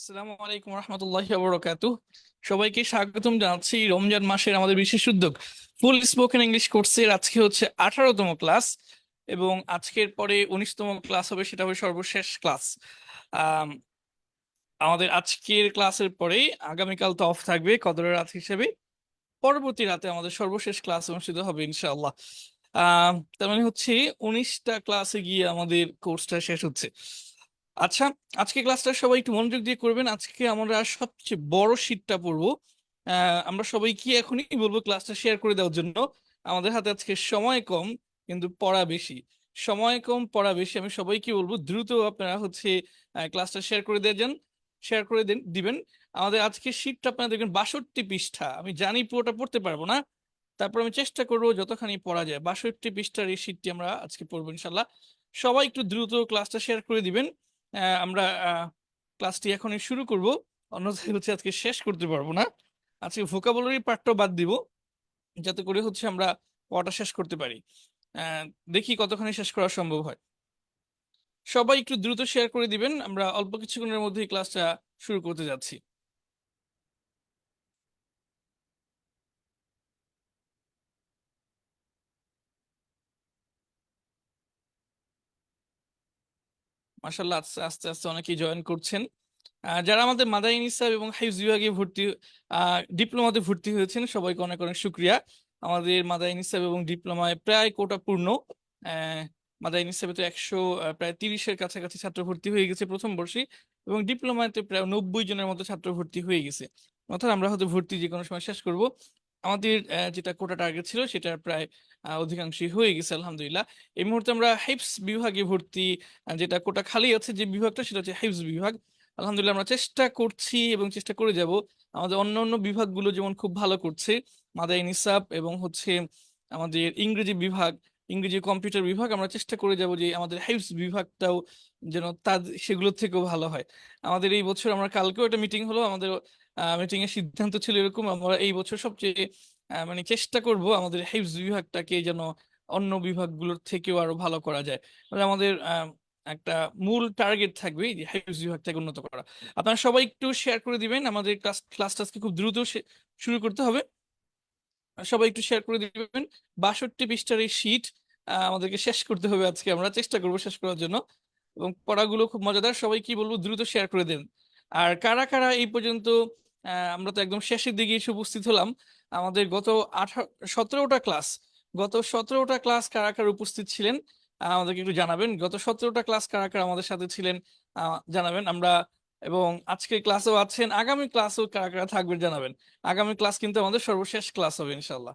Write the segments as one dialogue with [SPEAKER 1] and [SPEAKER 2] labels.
[SPEAKER 1] আসসালামু আলাইকুম রহমতুল্লাহি ওয়া বারাকাতুহু। সবাইকে স্বাগতম জানাচ্ছি রমজান মাসের আমাদের বিশেষ উদ্যোগ ফুল স্পোকেন ইংলিশ কোর্সের। আজকে হচ্ছে 18তম ক্লাস এবং আজকের পরে 19তম ক্লাস হবে, সেটা হবে সর্বশেষ ক্লাস। আম, আমাদের আজকের ক্লাসের পরে আগামীকাল তো অফ থাকবে কদরের রাত হিসেবে। পরবর্তী রাতে আমাদের সর্বশেষ ক্লাস অনুষ্ঠিত হবে ইনশাআল্লাহ। তার মানে হচ্ছে 19টা ক্লাসে গিয়ে আমাদের কোর্সটা শেষ হচ্ছে। আচ্ছা, আজকে ক্লাসটা সবাই একটু মনোযোগ দিয়ে করবেন। আজকে আমরা সবচেয়ে বড় শীটটা পড়বো। আমরা সবাই কি এখনই বলবো ক্লাসটা শেয়ার করে দেওয়ার জন্য। আমাদের হাতে আজকে সময় কম কিন্তু পড়া বেশি। সময় কম পড়া বেশি, আমি সবাইকে বলবো দ্রুত আপনারা হচ্ছে ক্লাসটা শেয়ার করে দিয়ে যান, শেয়ার করে দিবেন। আমাদের আজকে শীটটা আপনারা দেখবেন 62 পৃষ্ঠা। আমি জানি পুরোটা পড়তে পারবো না, তারপর আমি চেষ্টা করবো যতখানি পড়া যায়। 62 পৃষ্ঠার এই শীটটি আমরা আজকে পড়বো ইনশাল্লাহ। সবাই একটু দ্রুত ক্লাসটা শেয়ার করে দিবেন। আমরা ক্লাসটি এখনই শুরু করব, অন্যথায় হচ্ছে আজকে শেষ করতে পারবো না। আজকে ভোকাবুলারি পার্টটাও বাদ দিব, যাতে করে হচ্ছে আমরা পড়াটা শেষ করতে পারি। আহ, দেখি কতখানি শেষ করা সম্ভব হয়। সবাই একটু দ্রুত শেয়ার করে দিবেন, আমরা অল্প কিছুক্ষণের মধ্যেই ক্লাসটা শুরু করতে যাচ্ছি। মাশাআল্লাহ, আস্তে আস্তে আস্তে অনেকেই জয়েন করছেন। যারা আমাদের মাদানী নিসা এবং হাইফজ বিভাগে ভর্তি, ডিপ্লোমাতে ভর্তি হয়েছেন, সবাইকে অনেক অনেক শুক্রিয়া। আমাদের মাদানী নিসা এবং ডিপ্লোমায় প্রায় কোটা পূর্ণ। আহ, মাদানী নিসাবে তো 100 প্রায় 30-এর কাছাকাছি ছাত্র ভর্তি হয়ে গেছে প্রথম বর্ষে, এবং ডিপ্লোমাতে প্রায় 90 জনের মতো ছাত্র ভর্তি হয়ে গেছে। অর্থাৎ আমরা হয়তো ভর্তি যে কোনো সময় শেষ করব। আমাদের যেটা কোটা টার্গেট ছিল সেটা প্রায় অধিকাংশই হয়ে গেছে আলহামদুলিল্লাহ। এই মুহূর্তে আমরা হাইফজ বিভাগে ভর্তি, যেটা কোটা খালি আছে যে বিভাগটা, সেটা হচ্ছে হাইফজ বিভাগ। আলহামদুলিল্লাহ আমরা চেষ্টা করছি এবং চেষ্টা করে যাব। আমাদের অন্য অন্য বিভাগগুলো যেমন খুব ভালো করছে, মাদানী নিসাব এবং হচ্ছে আমাদের ইংরেজি বিভাগ, ইংরেজি কম্পিউটার বিভাগ, আমরা চেষ্টা করে যাব যে আমাদের হাইফজ বিভাগটাও যেন তার সেগুলোর থেকেও ভালো হয়। আমাদের এই বছর, আমরা কালকেও একটা মিটিং হলো, আমাদের মিটিং এর সিদ্ধান্ত ছিল এরকম, আমরা এই বছর সবচেয়ে মানে চেষ্টা করব আমাদের হাইফজ বিভাগটাকে যেন অন্য বিভাগগুলোর থেকেও আরো ভালো করা যায়। মানে আমাদের একটা মূল টার্গেট থাকবে যে হাইফজ বিভাগটাকে উন্নত করা। আপনারা সবাই একটু শেয়ার করে দিবেন, আমাদের ক্লাসটা খুব দ্রুত শুরু করতে হবে। সবাই একটু শেয়ার করে দিবেন। 62 পৃষ্ঠার এই শীট আমাদেরকে শেষ করতে হবে আজকে, আমরা চেষ্টা করবো শেষ করার জন্য। এবং পড়াগুলো খুব মজাদার, সবাই কি বলবো দ্রুত শেয়ার করে দেন। আর কারা কারা এই পর্যন্ত, আমরা তো একদম শেষের দিকে এসে উপস্থিত হলাম। আমাদের গত 17টা ক্লাস, গত 17টা ক্লাস কারা কারা উপস্থিত ছিলেন আমাদেরকে একটু জানাবেন। গত 17টা ক্লাস কারা কারা আমাদের সাথে ছিলেন জানাবেন। আমরা এবং আজকের ক্লাসেও আছেন, আগামী ক্লাসেও কারা কারা থাকবেন জানাবেন। আগামী ক্লাস কিন্তু আমাদের সর্বশেষ ক্লাস হবে ইনশাল্লাহ।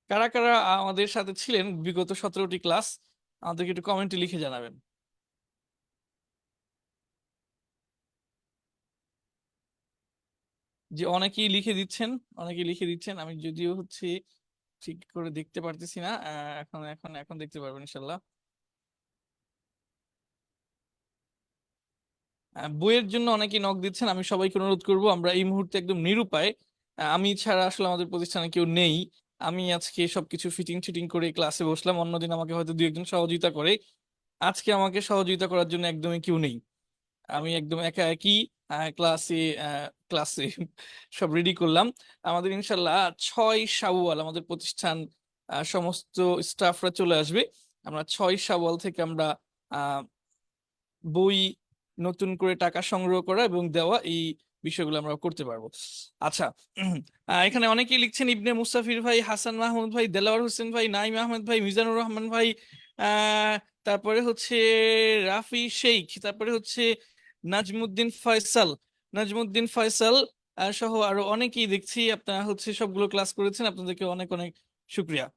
[SPEAKER 1] কারা কারা আমাদের সাথে ছিলেন বিগত 17টি ক্লাস, আমাদেরকে একটু কমেন্টে লিখে জানাবেন। যে অনেকেই লিখে দিচ্ছেন, অনেকেই লিখে দিচ্ছেন, আমি যদিও হচ্ছে ঠিক করে দেখতে পারতেছি না। এখন এখন এখন দেখতে পারবেন ইনশাল্লাহ। বইয়ের জন্য অনেকেই নক দিচ্ছেন, আমি সবাইকে অনুরোধ করব, আমরা এই মুহূর্তে একদম নিরুপায়। আমি ছাড়া আসলে আমাদের প্রতিষ্ঠানে কেউ নেই। আমি আজকে সবকিছু ফিটিং টিটিং করে ক্লাসে বসলাম, অন্যদিন আমাকে হয়তো দু একজন সহযোগিতা করে। আজকে আমাকে সহযোগিতা করার জন্য একদমই কেউ নেই, আমি একদম একা একই ক্লাসে ক্লাসে সব রেডি করলাম। আমাদের ইনশাল্লাহ 6 শাওয়াল আমাদের প্রতিষ্ঠান সমস্ত স্টাফরা চলে আসবে। আমরা 6 শাওয়াল থেকে আমরা আহ, বই নতুন করে টাকা সংগ্রহ করা এবং দেওয়া, এই বিষয়গুলো আমরা করতে পারবো। আচ্ছা, এখানে অনেকেই লিখছেন, ইবনে মুস্তাফির ভাই, হাসান মাহমুদ ভাই, দেলাওয়ার হোসেন ভাই, নাইম আহমেদ ভাই, মিজানুর রহমান ভাই, আহ তারপরে হচ্ছে রাফি শেখ, তারপরে হচ্ছে নাজমুদ্দিন ফয়সাল, নাজমুদ্দিন ফয়সাল সহ আরো অনেকেই দেখছি আপনারা হচ্ছে সবগুলো ক্লাস করেছেন, আপনাদেরকে অনেক অনেক শুক্রিয়া।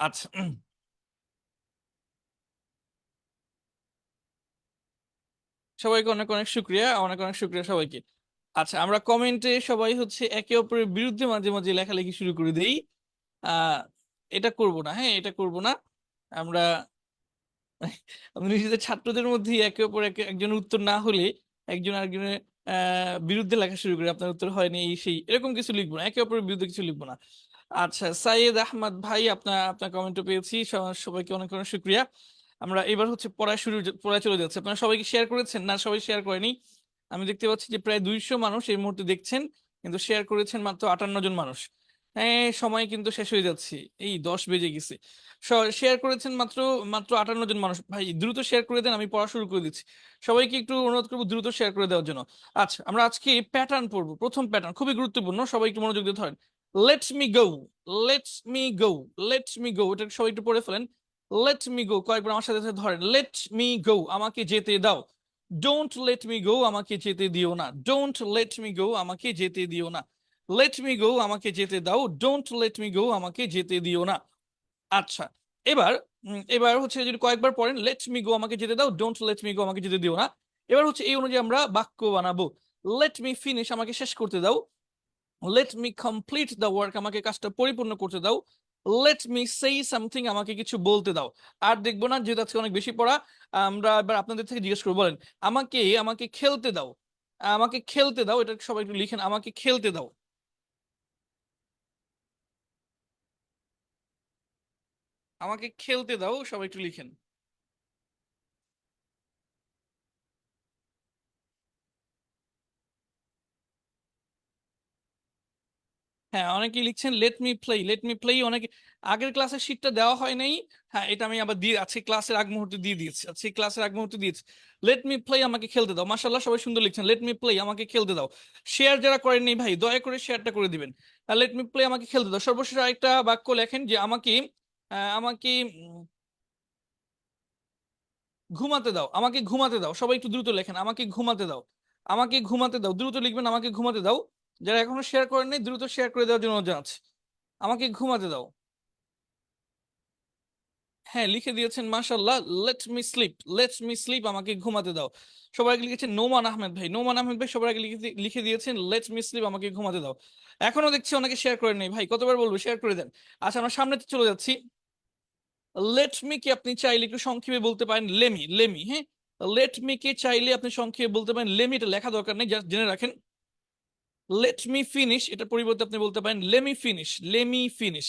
[SPEAKER 1] আচ্ছা, সবাইকে অনেক অনেক শুক্রিয়া, অনেক অনেক শুক্রিয়া সবাইকে। আচ্ছা, আমরা কমেন্টে সবাই হচ্ছে একে অপরের বিরুদ্ধে মাঝে মাঝে লেখালেখি শুরু করে দেই। আহ এটা করব না, হ্যাঁ এটা করব না। আমরা আমাদের নিজেদের ছাত্রদের মধ্যে একে অপর একজন উত্তর না হলে একজন আরেকজনের বিরুদ্ধে লেখা শুরু করে, আপনার উত্তর হয়নি এই সেই এরকম কিছু লিখবো না, একে অপরের বিরুদ্ধে কিছু লিখবো না। আচ্ছা, সাইয়েদ আহমদ ভাই, আপনার আপনার কমেন্টও পেয়েছি। সবাইকে অনেক অনেক শুক্রিয়া। আমরা এবার হচ্ছে পড়ায় চলে যাচ্ছে। আপনারা সবাইকে শেয়ার করেছেন না? সবাই শেয়ার করেনি। আমি দেখতে পাচ্ছি যে প্রায় 200 মানুষ এই মুহূর্তে দেখছেন, কিন্তু শেয়ার করেছেন মাত্র 58 জন মানুষ। হ্যাঁ, সময় কিন্তু শেষ হয়ে যাচ্ছে, এই 10 বেজে গেছে। শেয়ার করেছেন মাত্র মাত্র 58 জন মানুষ। ভাই দ্রুত শেয়ার করে দেন, আমি পড়া শুরু করে দিচ্ছি। সবাইকে একটু অনুরোধ করবো দ্রুত শেয়ার করে দেওয়ার জন্য। আচ্ছা, আমরা আজকে প্যাটার্ন পড়বো। প্রথম প্যাটার্ন খুবই গুরুত্বপূর্ণ, সবাই একটু মনোযোগ দিয়ে ধরেন। লেট মি গো, লেট মি গো, লেট মি গো, এটা সবাই একটু পড়ে ফেলেন। লেট মি গো কয়েকবার আমার সাথে সাথে ধরেন। লেট মি গো, আমাকে যেতে দাও। ডোন্ট লেট মি গো, আমাকে যেতে দিও না। ডোন্ট লেট মি গো, আমাকে যেতে দিও না। লেট মি গো, আমাকে যেতে দাও। ডোন্ট লেট মি গো, আমাকে যেতে দিও না। আচ্ছা, এবার এবার হচ্ছে যদি কয়েকবার পড়েন, লেট মি গো, আমাকে যেতে দাও। ডোন্ট লেট মি গো, আমাকে যেতে দিও না। এবার হচ্ছে এই অনুযায়ী আমরা বাক্য বানাবো। লেট মি ফিনিশ, আমাকে শেষ করতে দাও। Let me complete the work, আমাকে কাজটা পরিপূর্ণ করতে দাও। লেট মি সেই সামথিং, আমাকে কিছু বলতে দাও। আর দেখবো না, যেহেতু আজকে অনেক বেশি পড়া। আমরা এবার আপনাদের থেকে জিজ্ঞেস করবো, বলেন আমাকে আমাকে খেলতে দাও। আমাকে খেলতে দাও, এটা সবাই একটু লিখেন, আমাকে খেলতে দাও। আমাকে খেলতে দাও, সবাই একটু লিখেন। হ্যাঁ, অনেকেই লিখছেন late me play, late me play. অনেকে আগের ক্লাসের শীটটা দেওয়া হয় নাই। হ্যাঁ, এটা আমি আবার দিয়ে আজকে ক্লাসের আগ মুহূর্তে দিয়ে দিয়েছি, আজকে ক্লাসের আগ মুহূর্তে দিয়েছি। লেট মি প্লে, আমাকে খেলতে দাও। মাশাআল্লাহ, সবাই সুন্দর লিখছেন, লেট মি প্লে, আমাকে খেলতে দাও। শেয়ার যারা করেননি ভাই, দয়া করে শেয়ারটা করে দিবেন। লেট মি প্লে, আমাকে খেলতে দাও। সর্বশেষ আরেকটা বাক্য লেখেন যে আমাকে আমাকে ঘুমাতে দাও। আমাকে ঘুমাতে দাও, সবাই একটু দ্রুত লেখেন, আমাকে ঘুমাতে দাও। আমাকে ঘুমাতে দাও, দ্রুত লিখবেন, আমাকে ঘুমাতে দাও। যারা এখনো শেয়ার করেন নাই, দ্রুত শেয়ার করে দেওয়ার জন্য জানাচ্ছি। আমাকে ঘুমাতে দাও। হ্যাঁ, লিখে দিয়েছেন, মাশাল্লাহ। Let me slip, let me slip, আমাকে ঘুমাতে দাও। সবাই আগে লিখেছেন নোমান আহমেদ ভাই, নোমান আহমেদ ভাই সবার আগে লিখে দিয়েছেন লেট মি স্লিপ, আমাকে ঘুমাতে দাও। এখনো দেখছি অনেকে শেয়ার করেন নাই ভাই, কতবার বলবো শেয়ার করে দেন। আচ্ছা, আমরা সামনে চলে যাচ্ছি। লেট মি কে আপনি চাইলে একটু সংক্ষেপে বলতে পারেন লেমি, লেমি। হ্যাঁ, লেট মি কে চাইলে আপনি সংক্ষেপে বলতে পারেন লেমি, এটা লেখা দরকার নেই, জাস্ট জেনে রাখেন। লেট মি ফিনিশ, এটার পরিবর্তে আপনি বলতে পারেন lemme finish, lemme finish.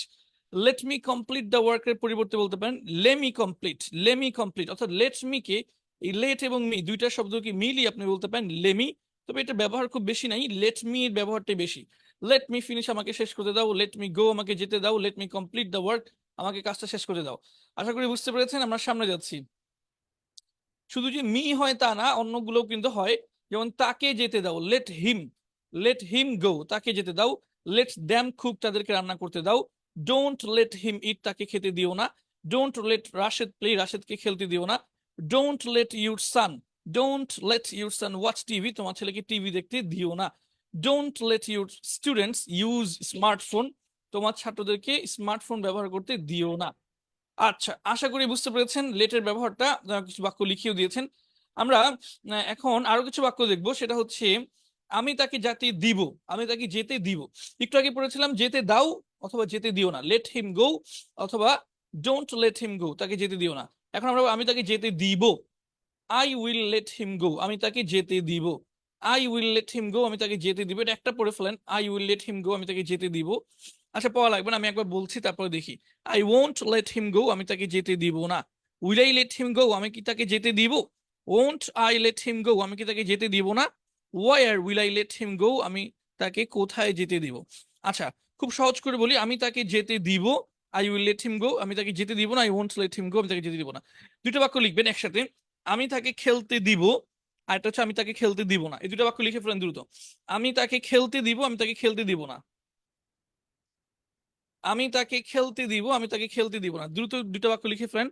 [SPEAKER 1] Let me complete the ওয়ার্কের পরিবর্তে বলতে পারেন লেমি কমপ্লিট, লেমি কমপ্লিট। অর্থাৎ লেট মি কে, এই লেট এবং মি দুইটা শব্দকে মিলিয়ে আপনি বলতে পারেন লেমি। তবে এটা ব্যবহার খুব বেশি নাই, লেট মি এর ব্যবহারটাই বেশি। লেট মি ফিনিশ, আমাকে শেষ করতে দাও। লেট মি গো, আমাকে যেতে দাও। Let me complete the work, আমাকে কাজটা শেষ করে দাও। আশা করি বুঝতে পেরেছেন। আমরা সামনে যাচ্ছি। শুধু যে মি হয় তা না, অন্যগুলোও কিন্তু হয়। যেমন তাকে যেতে দাও, লেট হিম, লেট হিম গো, তাকে যেতে দাও। লেট দ্যাম কুক, তাদেরকে রান্না করতে দাও। ডোন্ট লেট হিম ইট, তাকে খেতে দিও না। ডোন্ট লেট রাশেদ প্লে, রাশেদকে খেলতে দিও না। Don't let your San, don't let your San watch TV, তোমার ছেলেকে টিভি দেখতে দিও না। Don't let your students use smartphone, তোমার ছাত্রদেরকে স্মার্টফোন ব্যবহার করতে দিও না। আচ্ছা, আশা করি বুঝতে পেরেছেন লেটের ব্যবহারটা। কিছু বাক্য লিখিয়ে দিয়েছেন। আমরা এখন আরো কিছু বাক্য দেখবো, সেটা হচ্ছে আমি তাকে যেতে দিব, আমি তাকে যেতে দিব। একটু আগে পড়েছিলাম যেতে দাও অথবা যেতে দিও না, লেট হিম গো অথবা ডোন্ট লেট হিম গো, তাকে যেতে দিও না। এখন আমরা আমি তাকে যেতে দিব, I will let him go, আমি তাকে যেতে দিব। I will let him go, আমি তাকে যেতে দিব। এটা একটা পড়ে ফেলেন, I will let him go, আমি তাকে যেতে দিব। আচ্ছা, পড়া লাগবে না, আমি একবার বলছি তারপরে দেখি। I won't let him go, আমি তাকে যেতে দিব না। Will I let him go, আমি কি তাকে যেতে দিব? Won't I let him go, আমি কি তাকে যেতে দিব না। Where will I let him go, আমি তাকে কোথায় যেতে দিব। আচ্ছা, খুব সহজ করে বলি, আমি তাকে যেতে দিব, I will let him go, আমি তাকে যেতে দিব না। I won't let him go, আমি তাকে যেতে দিব না। দুটো বাক্য লিখবেন একসাথে, আমি তাকে খেলতে দিব, আর এটা হচ্ছে আমি তাকে খেলতে দিব না। এই দুটো বাক্য লিখে ফেলেন দ্রুত। আমি তাকে খেলতে দিব, আমি তাকে খেলতে দিব না। আমি তাকে খেলতে দিব, আমি তাকে খেলতে দিব না। দ্রুত দুটো বাক্য লিখে ফেলেন।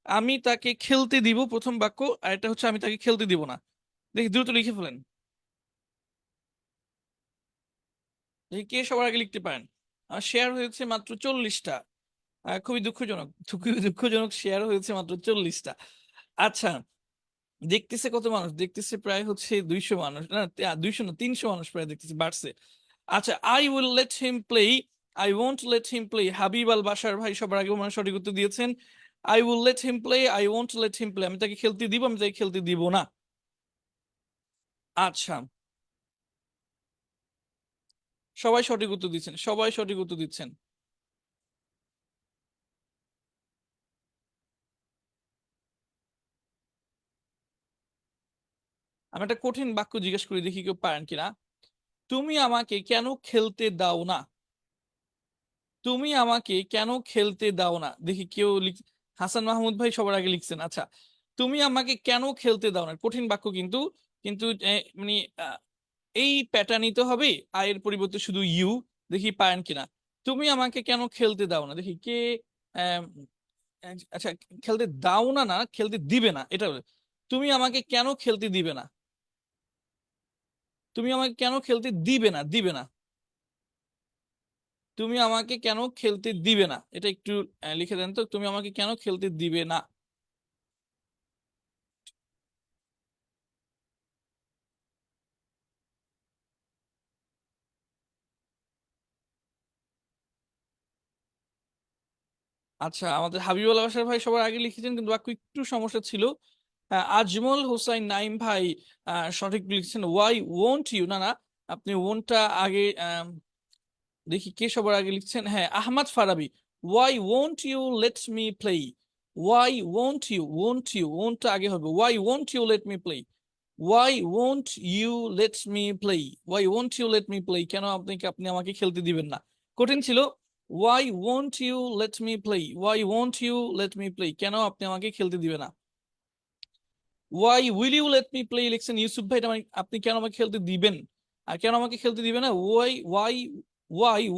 [SPEAKER 1] আমি তাকে খেলতে দিব প্রথম বাক্য, আর এটা হচ্ছে আমি তাকে খেলতে দিব না। দেখি, দ্রুত লিখে ফেলেন। দেখি কে সবার আগে লিখতে পারেন। শেয়ার হয়েছে মাত্র 40টা। খুবই দুঃখজনক, খুবই দুঃখজনক, শেয়ার হয়েছে মাত্র 40টা। আচ্ছা, দেখতেছে কত মানুষ? দেখতেছে প্রায় হচ্ছে 200 মানুষ, না 200 না, 300 মানুষ প্রায় দেখতেছে, বাড়ছে। আচ্ছা, I will let him play, I won't let him play. Habib Al Bashar ভাই সবার আগে মানুষ সঠিক উত্তর দিয়েছেন। I will let him play, I won't let him play, আমি তাকে খেলতে দিব, আমি তাকে খেলতে দিব না। আচ্ছা, সবাই সঠিক উত্তর দিচ্ছেন, সবাই সঠিক উত্তর দিচ্ছেন। আমি একটা কঠিন বাক্য জিজ্ঞেস করি, দেখি কেউ পারেন কিনা। তুমি আমাকে কেন খেলতে দাও না? তুমি আমাকে কেন খেলতে দাও না, দেখি কেউ হাসান মাহমুদ ভাই সবার আগে লিখছেন। আচ্ছা, তুমি আমাকে কেন খেলতে দাও না, কঠিন বাক্য কিন্তু। কিন্তু মানে আহ, এই প্যাটার্ন নিতে হবে, আয়ের পরিবর্তে শুধু ইউ। দেখি পারেন কিনা। তুমি আমাকে কেন খেলতে দাও না, দেখি কে। আহ, আচ্ছা, খেলতে দাও না, না খেলতে দিবে না এটা বলে। তুমি আমাকে কেন খেলতে দিবে না? তুমি আমাকে কেন খেলতে দিবে না, দিবে না। তুমি আমাকে কেন খেলতে দিবে না, এটা একটু লিখে দেন তো, তুমি আমাকে কেন খেলতে দিবে না। আচ্ছা, আমাদের হাবিবুল বাসার ভাই সবার আগে লিখেছেন, কিন্তু বাক্য একটু সমস্যা ছিল। আজমল হোসাইন নাইম ভাই সঠিক লিখছেন, ওয়াই ওয়ন্ট ইউ, না না, আপনি ওনটা আগে দেখি কে সবার আগে লিখছেন। হ্যাঁ, Ahmad Farabi, why won't you let me play. Why won't you, won't you, ওনটা আগে হবে, why won't you let me play. Why won't you let me play. Why won't you let me play, কেন আপনি আপনি আমাকে খেলতে দিবেন না। কঠিন ছিল। Why won't you let me play, why won't you let me play, কেন আপনি আমাকে খেলতে দিবেন না। Why will you let me play লিখছেন ইউসুফ ভাই, এটা মানে আপনি কেন আমাকে খেলতে দিবেন, আর কেন আমাকে খেলতে দিবেন না। Why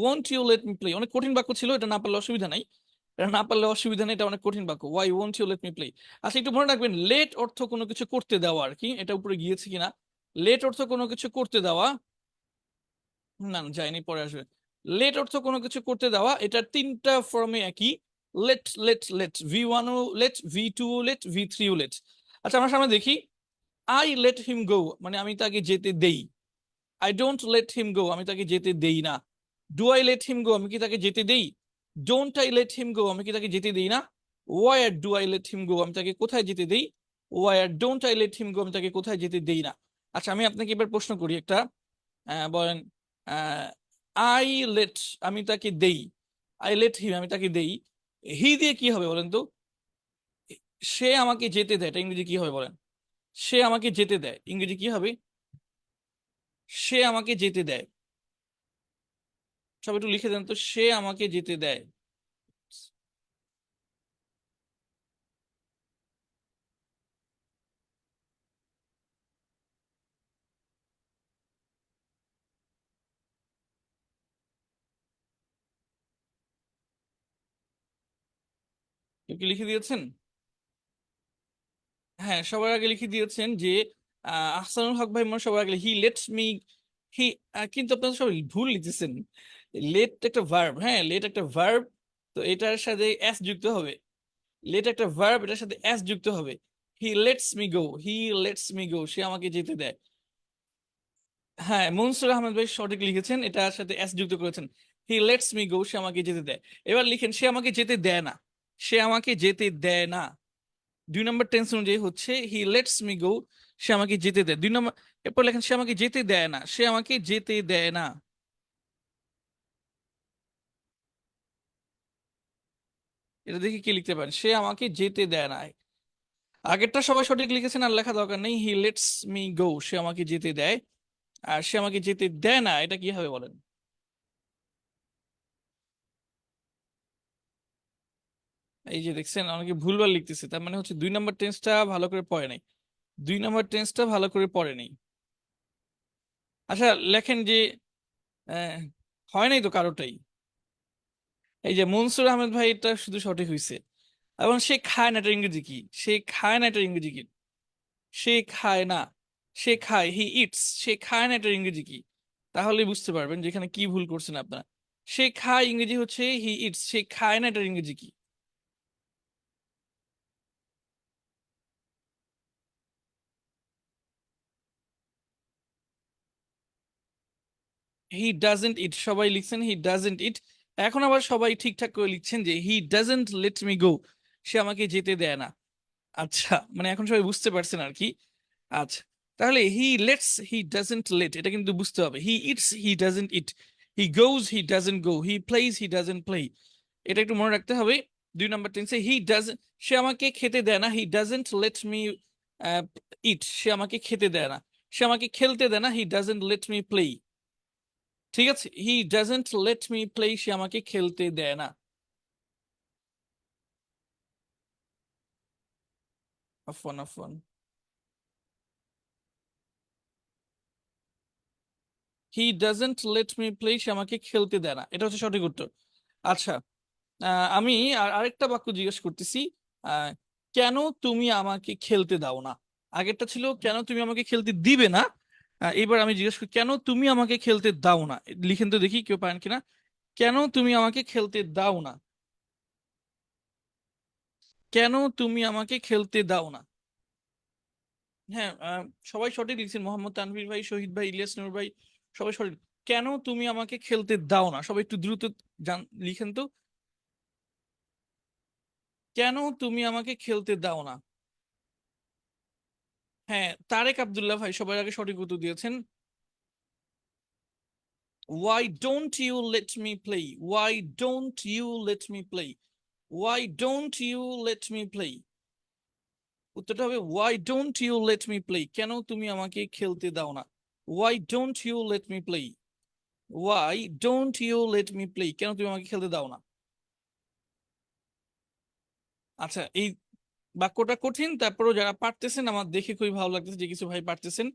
[SPEAKER 1] won't you let me play, অনেক কঠিন বাক্য ছিল, এটা না পারলে অসুবিধা নাই। এটা না পারলে অসুবিধা নেই, এটা অনেক কঠিন বাক্য, why won't you let me play. আচ্ছা, একটু মনে রাখবেন, লেট অর্থ কোনো কিছু করতে দেওয়া আর কি, এটা উপরে গিয়েছে কিনা। লেট অর্থ কোনো কিছু করতে দেওয়া, না না, যায়নি, পরে আসবে। লেট অর্থ কোনো কিছু করতে দেওয়া, এটা তিনটা ফর্মে একই। লেট লেট লেট, V1 ও লেট, V2 ও লেট, V3 ও লেট। আচ্ছা, আমরা সামনে দেখি। আই লেট হিম গো, মানে আমি তাকে যেতে দেই। I don't let him go, আমি তাকে যেতে দেই না। Do I let him go, আমি কি তাকে যেতে দেই। Don't I let him go, আমি কি তাকে যেতে দেই না। Where do I let him go, আমি তাকে কোথায় যেতে দেই। Where don't I let him go, আমি তাকে কোথায় যেতে দেই না। আচ্ছা, আমি আপনাকে এবার প্রশ্ন করি একটা। বলেন, আই লেট, আমি তাকে দেই। আই লেট হিম, আমি তাকে দেই। হি দিয়ে কি হবে বলেন তো। সে আমাকে যেতে দেয়, এটা ইংরেজি কি হবে বলেন। সে আমাকে যেতে দেয়, ইংরেজি কি হবে। সে আমাকে যেতে দেয়। সব একটু লিখে দেন তো, সে আমাকে যেতে দেয়। কেউ কি লিখে দিয়েছেন? হ্যাঁ, সবার আগে লিখে দিয়েছেন যে আহসানুল হক ভাই মনে হয় সবার আগে হি লেটস মি। হি, কিন্তু আপনারা সবাই ভুল লিখতেছেন। লেট একটা ভার্ব, হ্যাঁ লেট একটা ভার্ব, তো এটার সাথে এস যুক্ত হবে। লেট একটা ভার্ব, এটার সাথে এস যুক্ত হবে। He lets me go, he lets me go, সে আমাকে যেতে দেয়। হ্যাঁ, মনসুর আহমেদ ভাই সঠিক লিখেছেন, এটার সাথে এস যুক্ত করেছেন। হি লেটস মি গো, সে আমাকে যেতে দেয়। এবার লিখেন, সে আমাকে যেতে দেয় না। সে আমাকে যেতে দেয় না। 2 নম্বর টেন্স অনুযায়ী হচ্ছে হি লেটস মি গো, সে আমাকে যেতে দেয়। 2 নম্বর, এরপর লেখেন সে আমাকে যেতে দেয় না, সে আমাকে যেতে দেয় না। এটা দেখি কি লিখতে পারেন, সে আমাকে যেতে দেয় না। আগেরটা সবাই সঠিক লিখেছেন, আর লেখা দরকার নেই। হি লেটস মি গো, সে আমাকে যেতে দেয়। আর সে আমাকে যেতে দেয় না, এটা কি হবে বলেন। এই যে দেখছেন, অনেকে ভুলভাল লিখতেছে, তার মানে হচ্ছে 2 নম্বর টেন্সটা ভালো করে পড়ে নাই। 2 নম্বর টেন্সটা ভালো করে পড়ে নাই। আচ্ছা, লেখেন যে আহ, হয় নাই তো কারোটাই। এই যে মনসুর আহমেদ ভাই, এটা শুধু সঠিক হয়েছে। এবং সে খায় না, এটা ইংরেজি কি। সে খায় না, এটা ইংরেজি কি। সে খায় না, সে খায়, হি ইটস, সে খায় না, এটা ইংরেজি কি। তাহলে বুঝতে পারবেন যেখানে কি ভুল করছেন আপনারা। সে খায় ইংরেজি হচ্ছে হি ইটস, সে খায় না, এটা ইংরেজি কি। হি ডাজেন্ট ইট, সবাই লিখছেন হি ডাজেন্ট ইট। এখন আবার সবাই ঠিকঠাক করে লিখছেন যে he doesn't let me go, সে আমাকে যেতে দেয় না। আচ্ছা, মানে এখন সবাই বুঝতে পারছেন আর কি। আচ্ছা, তাহলে he lets, he doesn't let, এটা কিন্তু বুঝতে হবে। He eats, he doesn't eat. He goes, he doesn't go. He plays, he doesn't play. এটা একটু মনে রাখতে হবে। 2 নম্বর টেন্সে হি ডাজেন্ট, সে আমাকে খেতে দেয় না, he doesn't let me eat, সে আমাকে খেতে দেয় না, সে আমাকে খেলতে দেয় না, he doesn't let me play. ঠিক আছে, he doesn't let me play, সে আমাকে খেলতে দেয় না। আফওয়ান আফওয়ান। He doesn't let me play, সে আমাকে খেলতে দেয় না, এটা হচ্ছে সঠিক উত্তর। আচ্ছা, আমি আরেকটা বাক্য জিজ্ঞেস করতেছি। আহ, কেন তুমি আমাকে খেলতে দাও না? আগেরটা ছিল কেন তুমি আমাকে খেলতে দিবে না। এবার আমি জিজ্ঞেস করি কেন তুমি আমাকে খেলতে দাও না। লিখেন তো দেখি কেউ পারেন কিনা। কেন তুমি আমাকে খেলতে দাও না? কেন তুমি আমাকে খেলতে দাও না? হ্যাঁ, সবাই সঠিক লিখছেন, মোহাম্মদ তানভীর ভাই, শহীদ ভাই, ইলিয়াস নূর ভাই, সবাই সঠিক। কেন তুমি আমাকে খেলতে দাও না, সবাই একটু দ্রুত লিখেন তো। কেন তুমি আমাকে খেলতে দাও না? হ্যাঁ, তারেক আব্দুল্লাহ ভাই সবার আগে সঠিক উত্তর দিয়েছেন। Why don't you let me play? Why don't you let me play? Why don't you let me play? উত্তরটা হবে why don't you let me play? কেন তুমি আমাকে খেলতে দাও না? Why don't you let me play? Why don't you let me play? কেন তুমি আমাকে খেলতে দাও না? আচ্ছা, এই বাক্যটা কঠিন, তারপরেও যারা পারতেছেন আমার দেখে খুবই ভালো লাগতেছে যে কিছু ভাই পারতেছেন।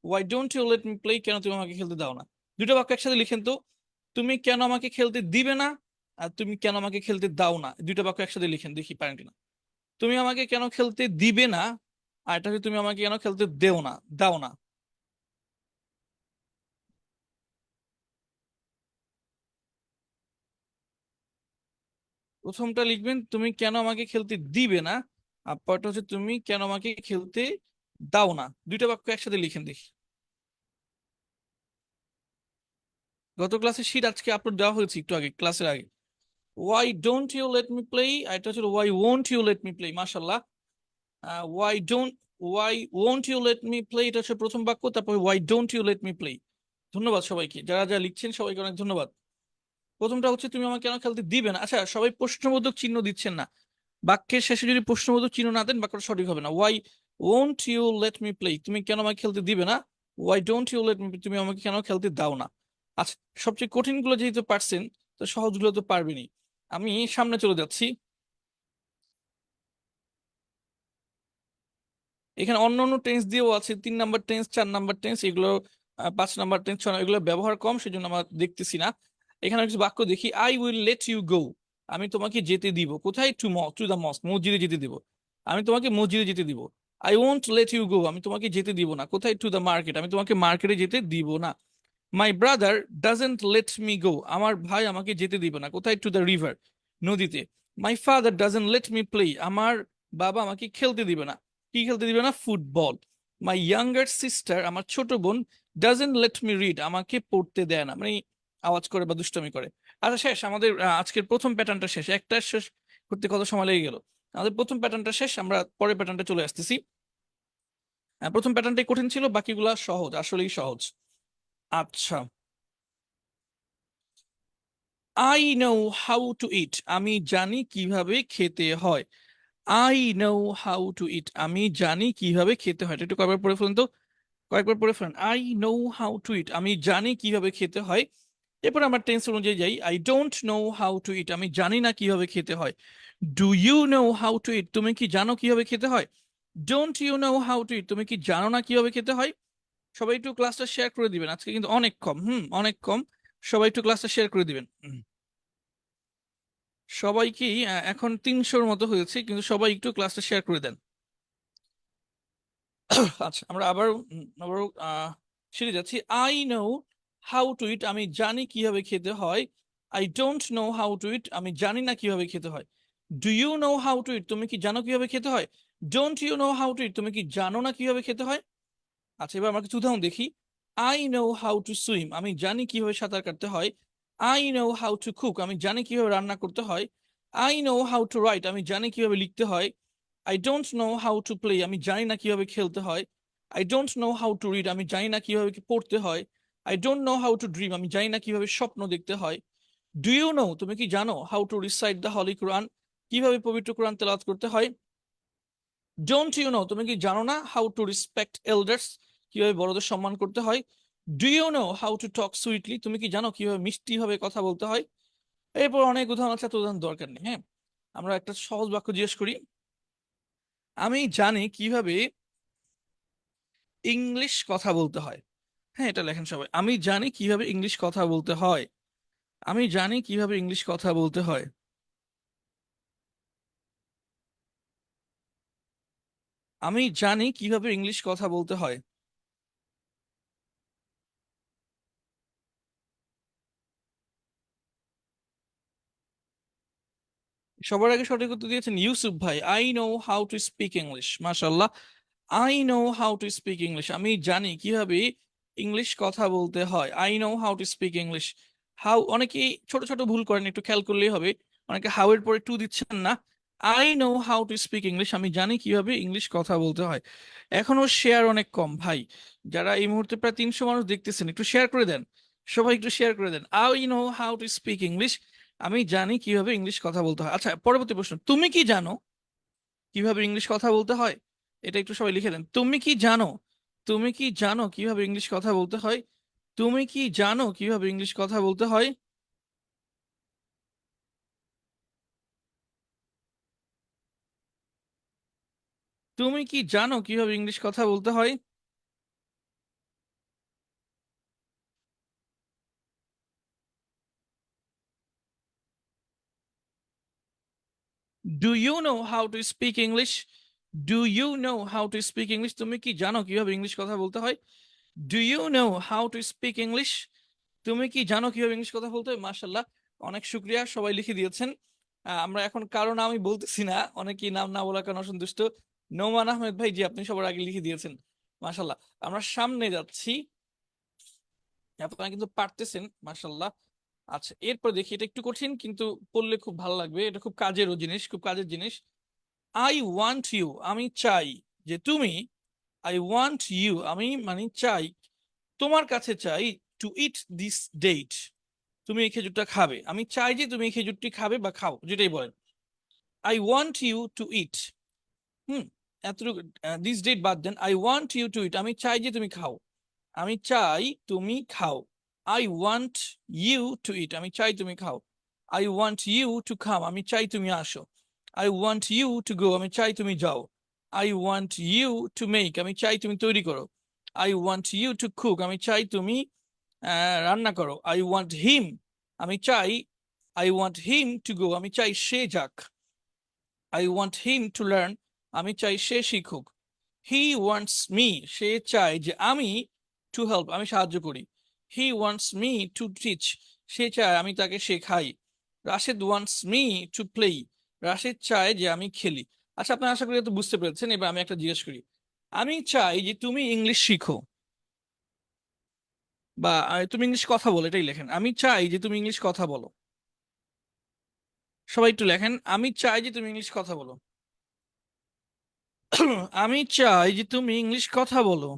[SPEAKER 1] Why don't you let me play? কেন তুমি আমাকে খেলতে দাও না? দুটো বাক্য একসাথে লিখেন তো। তুমি কেন আমাকে খেলতে দিবে না, আর তুমি কেন আমাকে খেলতে দাও না, দুইটা বাক্য একসাথে লিখেন দেখি পারেন কিনা। তুমি আমাকে কেন খেলতে দিবে না, আর এটা হচ্ছে তুমি আমাকে কেন খেলতে দেও না, দাও না। প্রথমটা লিখবেন তুমি কেন আমাকে খেলতে দিবে না, আর পরটা হচ্ছে তুমি কেন আমাকে খেলতে দাও না, দুইটা বাক্য একসাথে লিখেন দেখি। গত ক্লাসে শিট আজকে আপলোড দেওয়া হয়েছে একটু আগে, ক্লাসের আগে। Why don't you let me play, আর এটা হচ্ছে why won't you let me play. মাশাল্লাহ। Why don't why won't you let me play, এটা হচ্ছে প্রথম বাক্য, তারপর why don't you let me play. ধন্যবাদ সবাইকে, যারা যারা লিখছেন সবাইকে অনেক ধন্যবাদ। প্রথমটা হচ্ছে তুমি আমাকে কেন খেলতে দিবে না। আচ্ছা, সবাই প্রশ্নবোধক চিহ্ন দিচ্ছেন না। বাক্যের শেষে যদি প্রশ্নবোধক চিহ্ন না দেন বাক্যটা সঠিক হবে না। Why won't you let me play, তুমি কেন আমাকে খেলতে দিবে না। Why don't you let me, তুমি আমাকে কেন খেলতে দাও না। আচ্ছা, সবচেয়ে কঠিন গুলো যেহেতু পারছেন, তো সহজগুলো তো পারবেনই। আমি সামনে চলে যাচ্ছি। এখানে অন্য অন্য টেন্স দিয়েও আছে, 3 নাম্বার টেন্স, 4 নাম্বার টেন্স, এগুলো 5 নাম্বার টেন্স, এগুলো ব্যবহার কম, সেজন্য আমরা দেখতেছি না। এখানে কিছু বাক্য দেখি। I will let you go, আমি তোমাকে যেতে দিব। কোথায়? টু দ্য মস্ক, মসজিদে যেতে দিব। আমি তোমাকে মসজিদে যেতে দিব। I won't let you go, আমি তোমাকে যেতে দিব না। কোথায়? টু দ্য মার্কেট, আমি তোমাকে মার্কেটে যেতে দিব না। My brother doesn't let me গো, আমার ভাই আমাকে যেতে দিবে না। কোথায়? টু দ্য রিভার, নদীতে। My father doesn't let me play, আমার বাবা আমাকে খেলতে দিবে না। কি খেলতে দিবে না? ফুটবল। মাই ইয়াঙ্গার সিস্টার, আমার ছোট বোন, ডাজেন্ট লেট মি রিড, আমাকে পড়তে দেয় না, মানে আওয়াজ করে বা দুষ্টামি করে। আচ্ছা, শেষ আমাদের আজকের প্রথম প্যাটার্নটা শেষ। একটা শেষ করতে কত সময় লেগে গেল। আমাদের প্রথম প্যাটার্নটা শেষ, আমরা পরের প্যাটার্নটা চলে আসতেছি। প্রথম প্যাটার্নটাই কঠিন ছিল, বাকিগুলা সহজ, আসলেই সহজ। আচ্ছা, I know how to eat, আমি জানি কিভাবে খেতে হয়। I know how to eat, আমি জানি কিভাবে খেতে হয়। এটা একটু কয়েকবার পড়ে ফেলেন তো, কয়েকবার পড়ে ফেলেন। I know how to eat, আমি জানি কিভাবে খেতে হয়। এরপর আমরা টেন্স অনুযায়ী যাই। I don't know how to eat, আমি জানি না কিভাবে খেতে হয়। Do you know how to eat, তুমি কি জানো কিভাবে খেতে হয়। Don't you know how to eat, তুমি কি জানো না কিভাবে খেতে হয়। সবাই একটু ক্লাসটা শেয়ার করে দিবেন, আজকে কিন্তু অনেক কম, অনেক কম। সবাই একটু ক্লাসটা শেয়ার করে দিবেন। সবাইকেই এখন 300-র মতো হয়েছে, কিন্তু সবাই একটু ক্লাসটা শেয়ার করে দেন। আচ্ছা, আমরা আবারও সেরে যাচ্ছি। I know how to eat, আমি জানি কিভাবে খেতে হয়। I don't know how to eat, আমি জানি না কিভাবে খেতে হয়। Do you know how to eat, তুমি কি জানো কিভাবে খেতে হয়। Don't you know how to eat, তুমি কি জানো না কিভাবে খেতে হয়। আচ্ছা, এবার আমরা কিছু উদাহরণ দেখি। I know how to swim, আমি জানি কিভাবে সাঁতার কাটতে হয়। I know how to cook, আমি জানি কিভাবে রান্না করতে হয়। I know how two right, আমি জানি কিভাবে লিখতে হয়। I don't know how to play, আমি জানি না কিভাবে খেলতে হয়। I don't know how to read, আমি জানি না কিভাবে পড়তে হয়। I don't know how two dream, আমি জানি না কিভাবে স্বপ্ন দেখতে হয়। ডু ইউ নো, তুমি কি জানো, how to recite the Holy Quran, কিভাবে পবিত্র কোরআন তেলাওয়াত করতে হয়। ডোন্ট ইউ নো, তুমি কি জানো না হাউ টু রেসপেক্ট এল্ডার্স, কিভাবে বড়দের সম্মান করতে হয়? Do you know how to talk sweetly, তুমি কি জানো কিভাবে মিষ্টি ভাবে কথা বলতে হয়? এরপর অনেক উদাহরণ আছে, এত উদাহরণ দরকার নেই। হ্যাঁ, আমরা একটা সহজ বাক্য জিজ্ঞেস করি, আমি জানি কিভাবে ইংলিশ কথা বলতে হয়। হ্যাঁ, এটা লেখেন সবাই, আমি জানি কিভাবে ইংলিশ কথা বলতে হয়। আমি জানি কিভাবে ইংলিশ কথা বলতে হয়। আমি জানি কিভাবে ইংলিশ কথা বলতে হয়। সবার আগে সঠিক উত্তর দিয়েছেন ইউসুফ ভাই, I know how to speak English. মাশাল্লাহ, I know how to speak English, আমি জানি কিভাবে ইংলিশ কথা বলতে হয়। I know how to speak English. How, অনেকেই ছোট ছোট ভুল করেন, একটু খেয়াল করলেই হবে। অনেকে হাউ এর পরে টু দিচ্ছেন না। I know how to speak English, আমি জানি কিভাবে ইংলিশ কথা বলতে হয়। এখনো শেয়ার অনেক কম ভাই, যারা এই মুহূর্তে প্রায় 300 মানুষ দেখতেছেন, একটু শেয়ার করে দেন। সবাই একটু শেয়ার করে দেন, I know how to speak English, আমি জানি কিভাবে ইংলিশ কথা বলতে হয়। আচ্ছা, পরবর্তী প্রশ্ন, তুমি কি জানো কিভাবে ইংলিশ কথা বলতে হয়? এটা একটু সবাই লিখে দেন, তুমি কি জানো, তুমি কি জানো কিভাবে ইংলিশ কথা বলতে হয়? তুমি কি জানো কিভাবে ইংলিশ কথা বলতে হয়? তুমি কি জানো কিভাবে ইংলিশ কথা বলতে হয়? Do you know how to speak English? Do you know how to speak English, তুমি কি জানো কিভাবে ইংলিশ কথা বলতে হয়? Do you know how to speak English, তুমি কি জানো কিভাবে ইংলিশ কথা বলতে হয়? মাশাল্লাহ, অনেক শুক্রিয়া, সবাই লিখে দিয়েছেন। আমরা এখন কারো নাম আমি বলতেছি না, অনেকেই নাম না বলার কারণে অসন্তুষ্ট। নোমান আহমেদ ভাই, জি আপনি সবার আগে লিখে দিয়েছেন। মাশাল্লাহ, আমরা সামনে যাচ্ছি, আপনারা কিন্তু পারতেছেন, মাশাল্লাহ। আচ্ছা, এরপর দেখি, এটা একটু কঠিন কিন্তু পড়লে খুব ভালো লাগবে, এটা খুব কাজেরও জিনিস, খুব কাজের জিনিস। আই ওয়ান্ট ইউ, আমি চাই যে তুমি, আই ওয়ান্ট ইউ, আমি মানে চাই, তোমার কাছে চাই, টু ইট দিস ডেট, তুমি এই খেজুরটা খাবে, আমি চাই যে তুমি এই খেজুরটি খাবে বা খাও, যেটাই বলেন। I want you to eat. হুম, এতটুকু। দিস ডেট বাদ দেন, I want you to eat, আমি চাই যে তুমি খাও, আমি চাই তুমি খাও। I want you to eat, আমি চাই তুমি খাও। I want you to come, আমি চাই তুমি আসো। I want you to go, আমি চাই তুমি যাও। I want you to make, আমি চাই তুমি তৈরি করো। I want you to cook, আমি চাই তুমি রান্না করো। আই ওয়ান্ট হিম, আমি চাই, I want him to go, আমি চাই সে যাক। I want him to learn, আমি চাই সে শিখুক। হি ওয়ান্টস মি, সে চায় যে আমি, টু হেল্প, আমি সাহায্য করি। He wants me to teach, সে চায় আমি তাকে শেখাই। Rashed wants me to play, Rashed চায় যে আমি খেলি। আচ্ছা, আপনি আশা করি তো বুঝতে পেরেছেন। এবার আমি একটা জিজ্ঞেস করি, আমি চাই যে তুমি ইংলিশ শিখো, বা তুমি ইংলিশ কথা বলো, এটাই লেখেন, আমি চাই যে তুমি ইংলিশ কথা বলো। সবাই একটু লেখেন, আমি চাই যে তুমি ইংলিশ কথা বলো। আমি চাই যে তুমি ইংলিশ কথা বলো।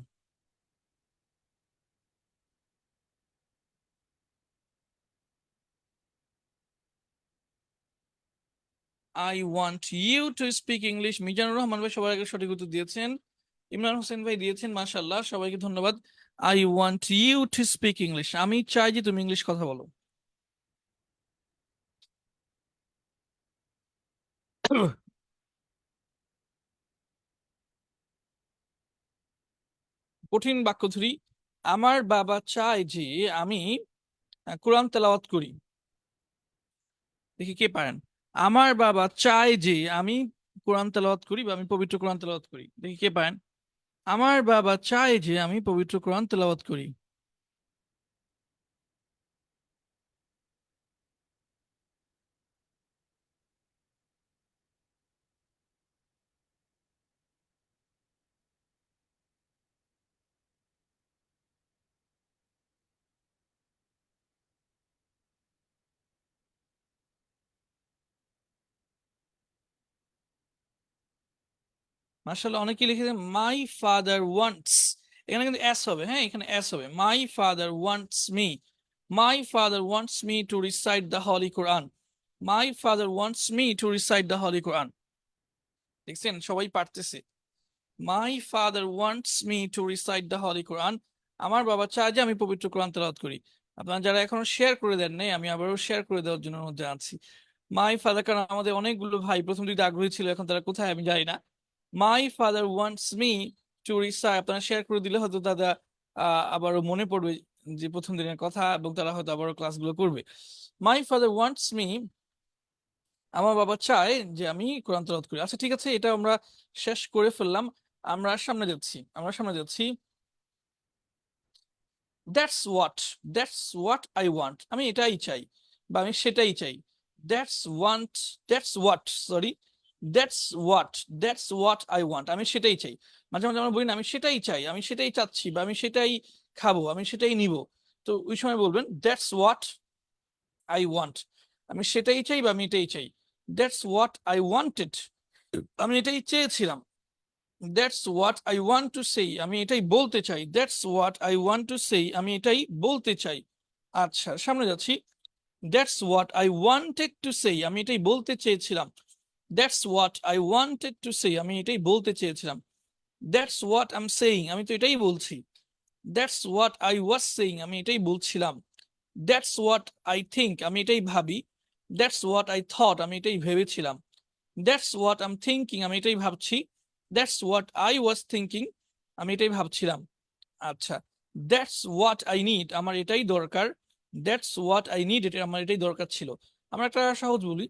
[SPEAKER 1] I want you to speak English. Mizanur Rahman ভাই সবার আগে সঠিক উত্তর দিয়েছেন। ইমরান হোসেন ভাই দিয়েছেন, মাশাল্লাহ, সবাইকে ধন্যবাদ। I want you to speak English, আমি চাই যে তুমি ইংলিশ কথা বলো। কঠিন বাক্য ধরি, আমার বাবা চায় যে আমি কোরআন তেলাওয়াত করি। দেখি কে পারেন। আমার বাবা চায় যে আমি কোরআন তেলাওয়াত করি, বা আমি পবিত্র কোরআন তেলাওয়াত করি। দেখি কে পারেন। আমার বাবা চায় যে আমি পবিত্র কোরআন তেলাওয়াত করি। মার্শাল্লাহ, অনেকেই লিখেছেন মাই ফাদার ওয়ান্টস, এখানে কিন্তু এস হবে। হ্যাঁ, এখানে এস হবে, my father wants me, my father wants me to recite the Holy Quran, my father wants me to recite the Holy Quran. দেখছেন সবাই পারতেছে। My father wants me to recite the Holy Quran. আমার বাবা চায় যে আমি পবিত্র কোরআন তেলাওয়াত করি। আপনারা যারা এখনো শেয়ার করে দেন নাই, আমি আবারও শেয়ার করে দেওয়ার জন্য অনুরোধ জানাচ্ছি। মাই ফাদার, কারণ আমাদের অনেকগুলো ভাই প্রথম দিকে আগ্রহী ছিল, এখন তারা কোথায় আমি জানি না। মাই father wants me to recite, আপনারা শেয়ার করে দিলে হয়তো দাদা আবারও মনে পড়বে যে প্রথম দিনের কথা, এবং তারা হয়তো আবারও ক্লাসগুলো করবে। মাই ফাদার ওয়ান্টস মি, আমার বাবা চায় যে আমি কোরআন তেলাওয়াত করি। আচ্ছা ঠিক আছে, এটা আমরা শেষ করে ফেললাম। আমরা সামনে যাচ্ছি। দ্যাটস হোয়াট আই ওয়ান্ট, আমি এটাই চাই বা আমি সেটাই চাই। That's want that's what sorry that's what I want, আমি সেটাই চাই। মাঝে মাঝে আমরা বলি না, আমি সেটাই চাই, আমি সেটাই চাচ্ছি, বা আমি সেটাই খাবো, আমি সেটাই নিব। তো ওই সময় বলবেন দ্যাটস হোয়াট আই ওয়ান্ট, আমি সেটাই চাই বা আমি এটাই চাই। দ্যাটস হোয়াট আই ওয়ান্টেড, আমি এটাই চেয়েছিলাম। That's what I want to say, আমি এটাই বলতে চাই। That's what I want to say, আমি এটাই বলতে চাই। আচ্ছা সামনে যাচ্ছি। That's what I wanted to say, আমি এটাই বলতে চেয়েছিলাম। That's what I wanted to say, আমি এটাই বলতে চেয়েছিলাম। That's what I am saying, আমি তো এটাই বলছি। That's what I was saying, আমি এটাই বলছিলাম। দ্যাটস হোয়াট আই থিঙ্ক, আমি এটাই ভাবি। দ্যাটস হোয়াট আই থট, আমি এটাই ভেবেছিলাম। That's what I am thinking, আমি এটাই ভাবছি। That's what I was thinking, আমি এটাই ভাবছিলাম। আচ্ছা, দ্যাটস হোয়াট আই নিড, আমার এটাই দরকার। দ্যাটস হোয়াট আই নিড, এটা আমার এটাই দরকার ছিল। আমরা একটা সহজ বলি।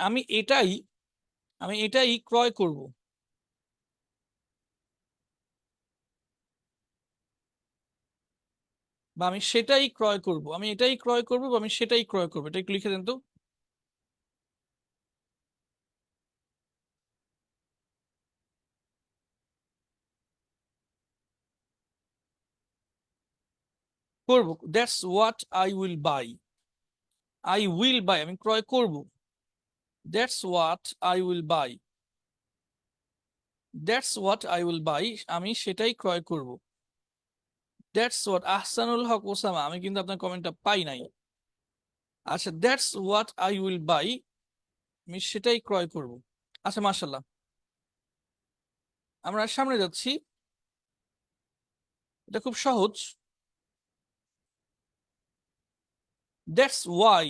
[SPEAKER 1] আমি এটাই ক্রয় করব, বা আমি সেটাই ক্রয় করব। আমি এটাই ক্রয় করব বা আমি সেটাই ক্রয় করবো, এটা একটু লিখে দেন তো। করব, that's what I will buy. I will buy, আমি ক্রয় করব। That's what I will buy. That's what I will buy, আমি সেটাই ক্রয় করব। দ্যাটস হোয়াট, আহসানুল হক ওসামা, আমি কিন্তু আপনার কমেন্টটা পাই নাই। আচ্ছা, that's what I will buy, আমি সেটাই ক্রয় করব। আচ্ছা মাশাল্লাহ, আমরা সামনে যাচ্ছি। এটা খুব সহজ। দ্যাটস ওয়াই,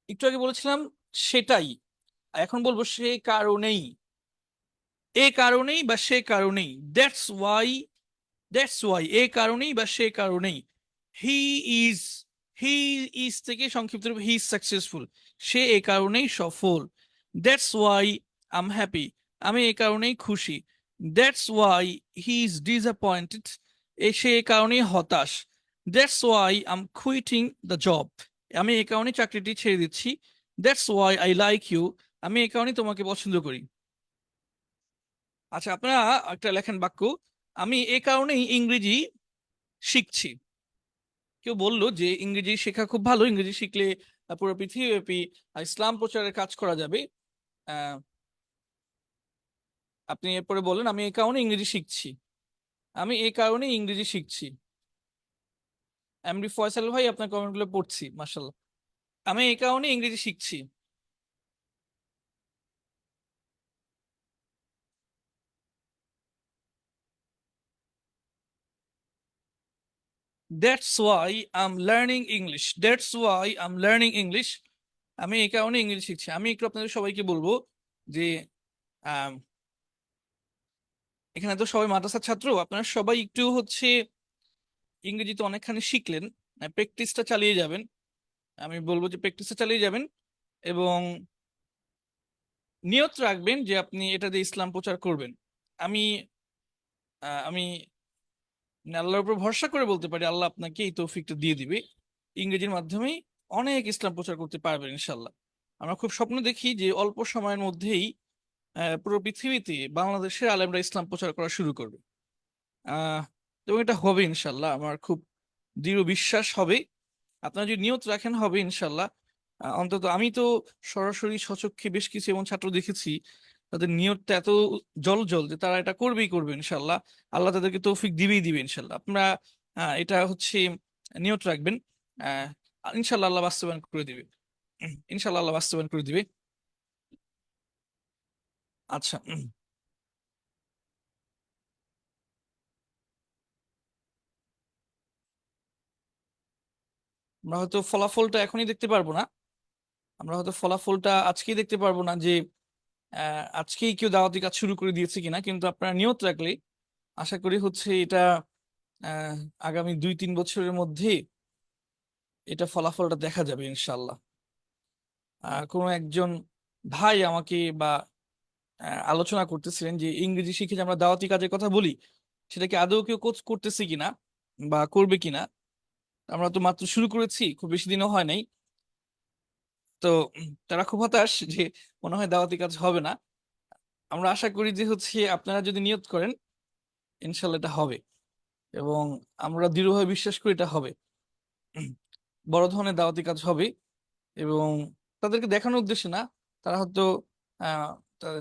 [SPEAKER 1] একটু আগে বলেছিলাম সেটাই, এখন বলবো সে কারণেই। এ কারণেই বা সে কারণেই। দ্যাটস ওয়াই, এ কারণেই বা সে কারণেই। হি ইজ, হি ইজ থেকে সংক্ষিপ্ত রূপ হি ইজ সাকসেসফুল, সে এ কারণেই সফল। That's why I am happy, আমি এ কারণেই খুশি। That's why he is disappointed, সে এ কারণেই হতাশ। That's why I am quitting the job, আমি এ কারণেই চাকরিটি ছেড়ে দিচ্ছি। That's why I like you, আমি এ কারণেই তোমাকে পছন্দ করি। আচ্ছা আপনারা একটা লেখেন বাক্য, আমি এ কারণেই ইংরেজি শিখছি। কেউ বললো যে ইংরেজি শেখা খুব ভালো, ইংরেজি শিখলে পুরো পৃথিবীব্যাপী ইসলাম প্রচারের কাজ করা যাবে। আহ, আপনি এরপরে বলেন, আমি এই কারণে ইংরেজি শিখছি। আমি এই কারণে ইংরেজি শিখছি। এমডি ফয়সাল ভাই, আপনার কমেন্টগুলো পড়ছি, মাশাল্লাহ। আমি এই কারণে ইংরেজি শিখছি। That's why I am learning English. That's why I am learning English, আমি এই কারণে ইংরেজি শিখছি। আমি একটু আপনাদের সবাইকে বলবো যে আহ, এখানে তো সবাই মাদ্রাসার ছাত্র, আপনারা সবাই একটু হচ্ছে ইংরেজিতে অনেকখানি শিখলেন, প্র্যাকটিসটা চালিয়ে যাবেন। আমি বলবো যে প্র্যাকটিসটা চালিয়ে যাবেন, এবং নিয়ত রাখবেন যে আপনি এটা দিয়ে ইসলাম প্রচার করবেন। আমি আমি আল্লাহর উপর ভরসা করে বলতে পারি, আল্লাহ আপনাকে এই তৌফিকটা দিয়ে দিবে। ইংরেজির মাধ্যমেই অনেক ইসলাম প্রচার করতে পারবেন ইনশাল্লাহ। আমরা খুব স্বপ্ন দেখি যে অল্প সময়ের মধ্যেই পুরো পৃথিবীতে বাংলাদেশের আলেমরা ইসলাম প্রচার করা শুরু করবে। আহ এবং এটা হবে ইনশাল্লাহ, আমার খুব দৃঢ় বিশ্বাস হবে। আপনারা যদি নিয়ত রাখেন হবে ইনশাল্লাহ। অন্তত আমি তো সরাসরি স্বচক্ষে বেশ কিছু এমন ছাত্র দেখেছি, তাদের নিয়তটা এত জল যে তারা এটা করবেই করবে ইনশাল্লাহ। আল্লাহ তাদেরকে তৌফিক দিবেই দিবে ইনশাল্লাহ। আপনারা এটা হচ্ছে নিয়ত রাখবেন। আহ ইনশাল্লাহ আল্লাহ বাস্তবায়ন করে দিবে। ইনশাল্লাহ আল্লাহ বাস্তবায়ন করে দিবে। আচ্ছা, আমরা হয়তো ফলাফলটা এখনই দেখতে পারবো না। আমরা হয়তো ফলাফলটা আজকেই দেখতে পারবো না যে আজকেই কেউ দাওয়াতি কাজ শুরু করে দিয়েছে কিনা, কিন্তু আপনারা নিয়ত রাখলে আশা করি হচ্ছে এটা আহ আগামী 2-3 বছরের মধ্যে এটা ফলাফলটা দেখা যাবে ইনশাল্লাহ। কোনো একজন ভাই আমাকে বা আলোচনা করতেছিলেন যে ইংরেজি শিখে যে আমরা দাওয়াতি কাজের কথা বলি, সেটা কি আদৌ কেউ কোচ করতেছে কিনা বা করবে কিনা। আমরা তো মাত্র শুরু করেছি, খুব বেশি দিনও হয় নাই। তো তারা খুব হতাশ যে মনে হয় দাওয়াতি কাজ হবে না। আমরা আশা করি যে হচ্ছে আপনারা যদি নিয়ত করেন ইনশাল্লাহ এটা হবে, এবং আমরা দৃঢ়ভাবে বিশ্বাস করি এটা হবে। বড় ধরনের দাওয়াতি কাজ হবে, এবং তাদেরকে দেখানোর উদ্দেশ্যে না। তারা হয়তো আহ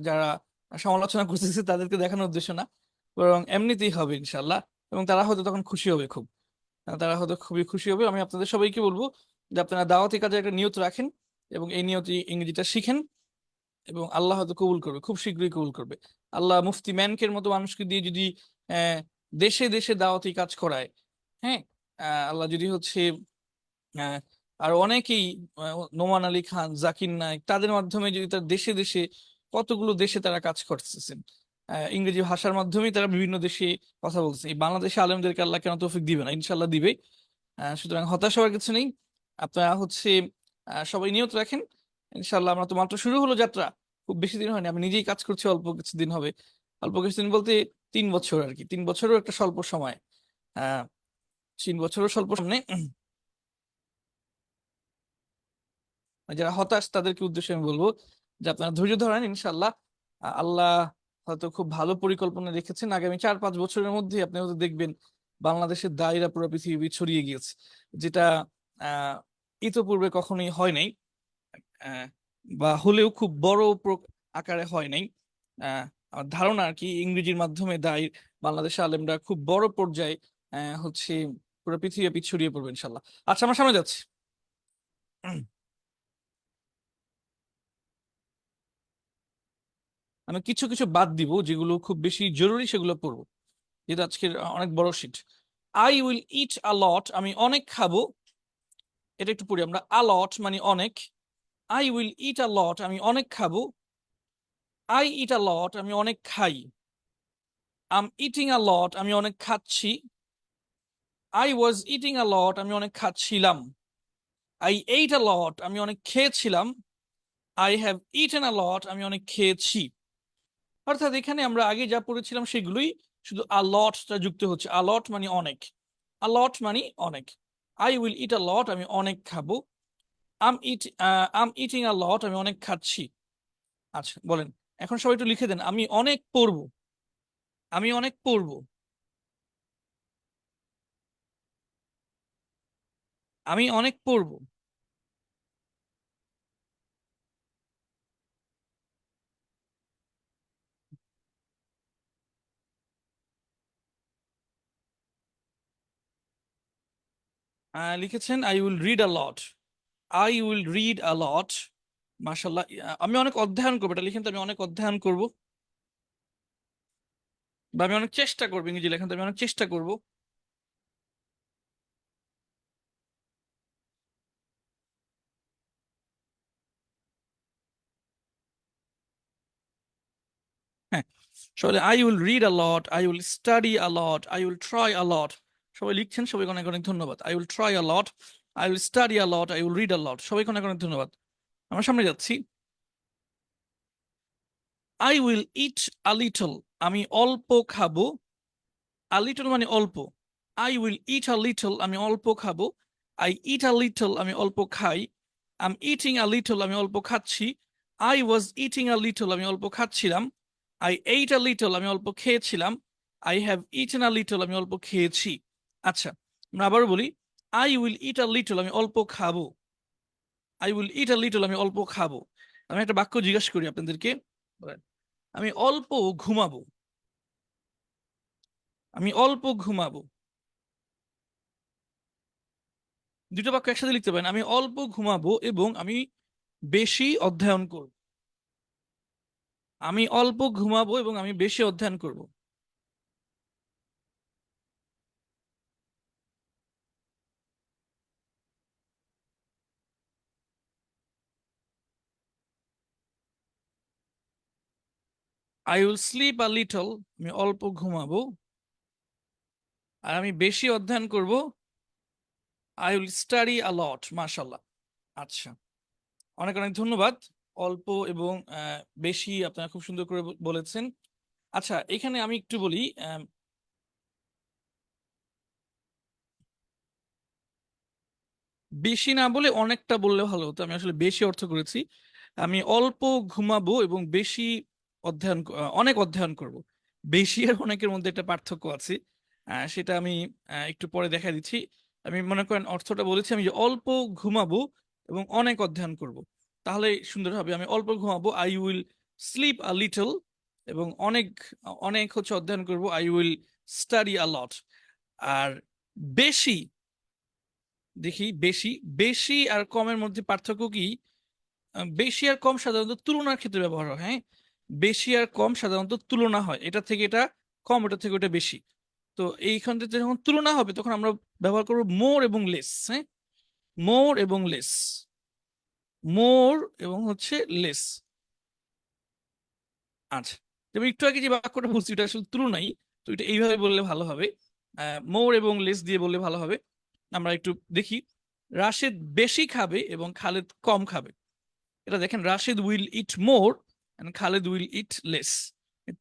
[SPEAKER 1] যারা সমালোচনা করতেছে তাদেরকে দেখানোর উদ্দেশ্য না, বরং এমনিতেই হবে ইনশাল্লাহ। এবং তারা হয়তো তখন খুশি হবে খুব। তারা হয়তো খুবই খুশি হবে। আমি আপনাদের সবাইকে বলবো যে আপনারা দাওয়াতি কাজে একটা নিয়ত রাখেন, এবং এই নিয়তে ইংরেজিটা শিখেন, এবং আল্লাহ হয়তো কবুল করবে, খুব শীঘ্রই কবুল করবে। আল্লাহ মুফতি ম্যানকের মতো মানুষকে দিয়ে যদি আহ দেশে দেশে দাওয়াতি কাজ করায়, হ্যাঁ, আল্লাহ যদি হচ্ছে আহ, আর অনেকেই, নোমান আলী খান, জাকির নায়েক, তাদের মাধ্যমে যদি তার দেশে দেশে, কতগুলো দেশে তারা কাজ করতেছেন, ইংরেজি ভাষার মাধ্যমেই তারা বিভিন্ন দেশে কথা বলছে। এই বাংলাদেশে আলেমদেরকে আল্লাহ কেন তৌফিক দিবে না, ইনশাল্লাহ দিবে। সুতরাং হতাশ হওয়ার কিছু নেই। আপনারা হচ্ছে সবাই নিয়ত রাখেন ইনশাল্লাহ। আমরা তো মাত্র শুরু হলো যাত্রা, খুব বেশি দিন হয়নি। আমি নিজেই কাজ করছি অল্প কিছুদিন হবে। অল্প কিছুদিন বলতে 3 বছর আর কি। 3 বছরও একটা স্বল্প সময়। আহ 3 বছরও স্বল্প সামনে। যারা হতাশ তাদেরকে উদ্দেশ্যে আমি বলবো যে আপনারা ধৈর্য ধরেন ইনশাল্লাহ। আল্লাহ হয়তো খুব ভালো পরিকল্পনা রেখেছেন। আগামী 4-5 বছরের মধ্যে আপনি হয়তো দেখবেন বাংলাদেশের দায়রা পুরো পৃথিবী ছড়িয়ে গিয়েছে, যেটা আহ ইতোপূর্বে কখনোই হয় নাই। আহ, বা হলেও খুব বড় আকারে হয় নাই। আমার ধারণা আর কি, ইংরেজির মাধ্যমে বাংলাদেশের আলেমরা খুব বড় পর্যায়ে হচ্ছে পুরো পৃথিবী ছড়িয়ে পড়বে ইনশাল্লাহ। আচ্ছা, আমার সামনে যাচ্ছে। আমি কিছু কিছু বাদ দিব, যেগুলো খুব বেশি জরুরি সেগুলো পড়বো, যেহেতু আজকের অনেক বড় sheet. I will eat a lot, আমি অনেক খাবো। এটা একটু পড়ি আমরা। আ লট মানে অনেক। I will eat a lot, আমি অনেক খাবো। আই ইট আ লট, আমি অনেক খাই। আম ইটিং আ লট, আমি অনেক খাচ্ছি। I was eating a lot, আমি অনেক খাচ্ছিলাম। আই এইট আ লট, আমি অনেক খেয়েছিলাম। I have eaten a lot, আমি অনেক খেয়েছি। অর্থাৎ এখানে আমরা আগে যা পড়েছিলাম সেগুলোই, শুধু আ লটটা যুক্ত হচ্ছে। আ লট মানে অনেক, আ লট মানে অনেক। I will eat a lot, আমি অনেক খাবো। আম ইটিং আ লট, আমি অনেক খাচ্ছি। আচ্ছা বলেন, এখন সবাই একটু লিখে দেন, আমি অনেক পড়বো। আমি অনেক পড়বো। আমি অনেক পড়বো। লিখেছেন I will read a lot. I will read a lot. মাশাল্লাহ। আমি অনেক অধ্যয়ন করবো, এটা লিখেন তো, আমি অনেক অধ্যয়ন করব। বা আমি অনেক চেষ্টা করবো, ইংরেজি লেখেন তো, আমি অনেক চেষ্টা করব। হ্যাঁ, সবাই I will read a lot, I will study a lot, I will try a lot. সবাই লিখছেন, সবাইকে অনেক অনেক ধন্যবাদ। I will try a lot, I will study a lot, I will read a lot. সবাইকে অনেক অনেক ধন্যবাদ। আমার সামনে যাচ্ছি। I will eat a little, আমি অল্প খাবো। আ লিটল মানে অল্প। I will eat a little, আমি অল্প খাবো। আই ইট আ লিটল, আমি অল্প খাই। আম ইটিং আ লিটল, আমি অল্প খাচ্ছি। I was eating a little, আমি অল্প খাচ্ছিলাম। আই এইট আ লিটল, আমি অল্প খেয়েছিলাম। I have eaten a little, আমি অল্প খেয়েছি। আচ্ছা, আমরা আবারও বলি। I will eat a little, আমি অল্প খাবো। I will eat a little, আমি অল্প খাবো। আমি একটা বাক্য জিজ্ঞাসা করি আপনাদেরকে। আমি অল্প ঘুমাবো। আমি অল্প ঘুমাবো। দুটো বাক্য একসাথে লিখতে পারেন। আমি অল্প ঘুমাবো এবং আমি বেশি অধ্যয়ন করব। আমি অল্প ঘুমাবো এবং আমি বেশি অধ্যয়ন করব। I will slip a little, আমি অল্প ঘুমাবো আর আমি বেশি অধ্যয়ন করব। I will study a lot. মাশাল্লাহ। আচ্ছা, অনেক অনেক ধন্যবাদ। অল্প এবং বেশি আপনারা খুব সুন্দর করে বলেছেন। আচ্ছা, এখানে আমি একটু বলি। বেশি না বলে অনেকটা বললে ভালো হতো, আমি আসলে বেশি অর্থ করেছি। আমি অল্প ঘুমাবো এবং বেশি অনেক অধ্যয়ন করব। বেশি আর অনেকের মধ্যে একটা পার্থক্য আছে, সেটা আমি একটু পরে দেখা দিচ্ছি। আমি মনে করেন অর্থটা বলেছি আমি যে অল্প ঘুমাবো এবং অনেক অধ্যয়ন করব, তাহলে সুন্দর হবে। আমি অল্প ঘুমাবো, I will slip a little, এবং অনেক অনেক হচ্ছে অধ্যয়ন করব, আই উইল স্টাডি আ লট। আর বেশি, দেখি বেশি, বেশি আর কমের মধ্যে পার্থক্য কি? বেশি আর কম সাধারণত তুলনার ক্ষেত্রে ব্যবহার হয়। হ্যাঁ, বেশি আর কম সাধারণত তুলনা হয়, এটা থেকে এটা কম, এটা থেকে ওটা বেশি। তো এইখান থেকে যখন তুলনা হবে তখন আমরা ব্যবহার করবো মোর এবং লেস। হ্যাঁ, মোর এবং লেস, মোর এবং হচ্ছে লেস। আচ্ছা, তবে একটু আগে যে বাক্যটা বলছি এটা আসলে তুলনাই, তো এটা এইভাবে বললে ভালো হবে। মোর এবং লেস দিয়ে বললে ভালো হবে। আমরা একটু দেখি। রাশেদ বেশি খাবে এবং খালেদ কম খাবে। এটা দেখেন, Rashed will eat more and Khaled will eat less.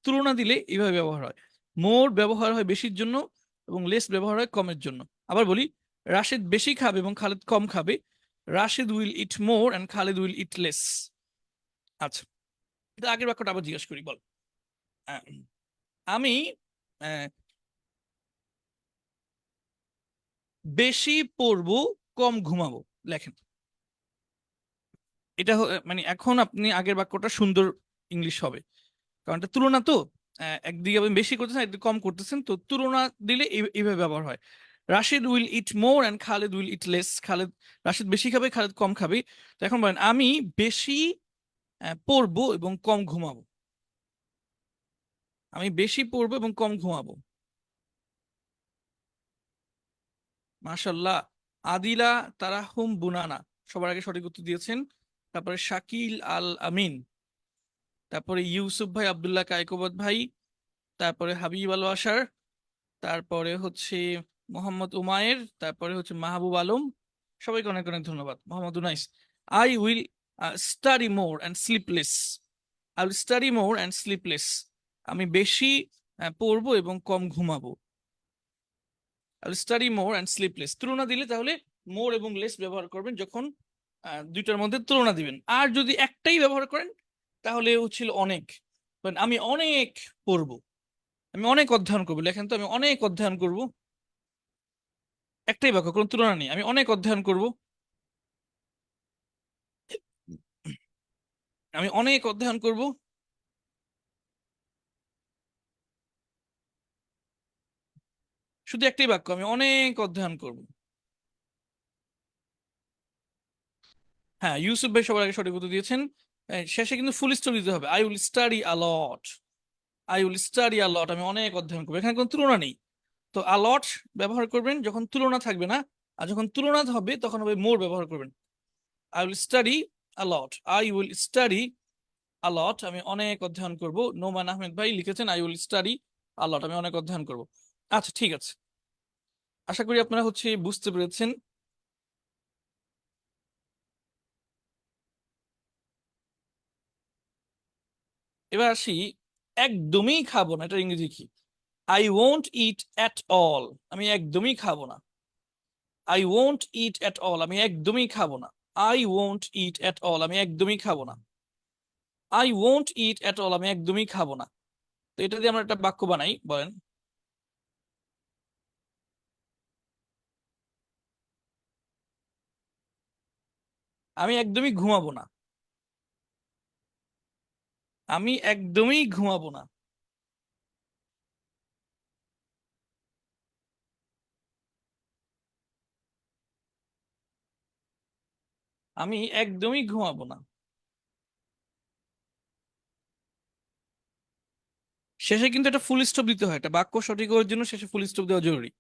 [SPEAKER 1] তুলনা দিলে এইভাবে ব্যবহার হয়। মোর ব্যবহার হয় বেশির জন্য এবং লেস ব্যবহার হয় কমের জন্য। আবার বলি, রাশেদ বেশি খাবে এবং খালেদ কম খাবে। Rashed will eat more and Khaled will eat less. আচ্ছা, এটা আগের বাক্যটা আবার জিজ্ঞেস করি, বল। আহ, আমি আহ, বেশি পড়বো, কম ঘুমাবো। লেখেন, এটা মানে এখন আপনি আগের বাক্যটা সুন্দর ইংলিশ হবে, কারণ এটা তুলনা তো। একদিকে আপনি বেশি করতেছেন, একদিকে কম করতেছেন, তো তুলনা দিলে এইভাবে ব্যবহার হয়। Rashid will eat more and Khaled will eat less. Rashid বেশি খাবে, খালেদ কম খাবে। তো এখন বলেন, আমি বেশি পড়বো এবং কম ঘুমাবো। আমি বেশি পড়বো এবং কম ঘুমাবো। মাশাল্লাহ। আদিলা তারাহুম বুনানা সবার আগে সঠিক উত্তর দিয়েছেন। তারপরে শাকিল আল আমিন, তারপরে ইউসুফ ভাই, আব্দুল্লাহ কায়কোবাদ ভাই, তারপরে হাবিব আল ওয়াসার, তারপরে হচ্ছে মোহাম্মদ উমায়ের, তারপরে হচ্ছে মাহবুব আলম। সবাইকে অনেক অনেক ধন্যবাদ। Mohammad Unais, I will study more and sleepless. I will study more and sleepless. আমি বেশি পড়বো এবং কম ঘুমাবো। I will study more and sleepless. তুলনা দিলে তাহলে মোর এবং লেস ব্যবহার করবেন যখন দুইটার মধ্যে তুলনা দিবেন। আর যদি একটাই ব্যবহার করেন তাহলে হচ্ছিল অনেক। আমি অনেক পড়বো, আমি অনেক অধ্যয়ন করবো। লেখেন তো, আমি অনেক অধ্যয়ন করব। একটাই বাক্য, কোনো তুলনা নেই। আমি অনেক অধ্যয়ন করব, আমি অনেক অধ্যয়ন করব। শুধু একটাই বাক্য, আমি অনেক অধ্যয়ন করব। হ্যাঁ, ইউসুফ ভাই সবার আগে সঠিক উত্তর দিয়েছেন। শেষে কিন্তু ফুল স্টপ দিতে হবে। I will study a lot. I will study a lot, আমি অনেক অধ্যয়ন করবো। এখানে কোনো তুলনা নেই। তো আ লট ব্যবহার করবেন যখন তুলনা থাকবে না, আর যখন তুলনা হবে তখন হবে মোর ব্যবহার করবেন। I will study a lot. I will study a lot, আমি অনেক অধ্যয়ন করব। নোমান আহমেদ ভাই লিখেছেন, I will study a lot, আমি অনেক অধ্যয়ন করব। আচ্ছা, ঠিক আছে। আশা করি আপনারা হচ্ছে বুঝতে পেরেছেন। এবার আসি, একদমই খাবো না, এটা ইংরেজি কি? I won't it at all, আমি একদমই খাবো না। I won't it at all, আমি একদমই খাবো না। I won't it at all, আমি একদমই খাবো না। I won't it at all, আমি একদমই খাবো না। তো এটা দিয়ে আমরা একটা বাক্য বানাই, বলেন। আমি একদমই ঘুমাবো না। আমি একদমই ঘুমাবো না। আমি একদমই ঘুমাবো না। শেষে কিন্তু একটা ফুল স্টপ দিতে হয়, একটা বাক্য সঠিক হওয়ার জন্য শেষে ফুল স্টপ দেওয়া জরুরি।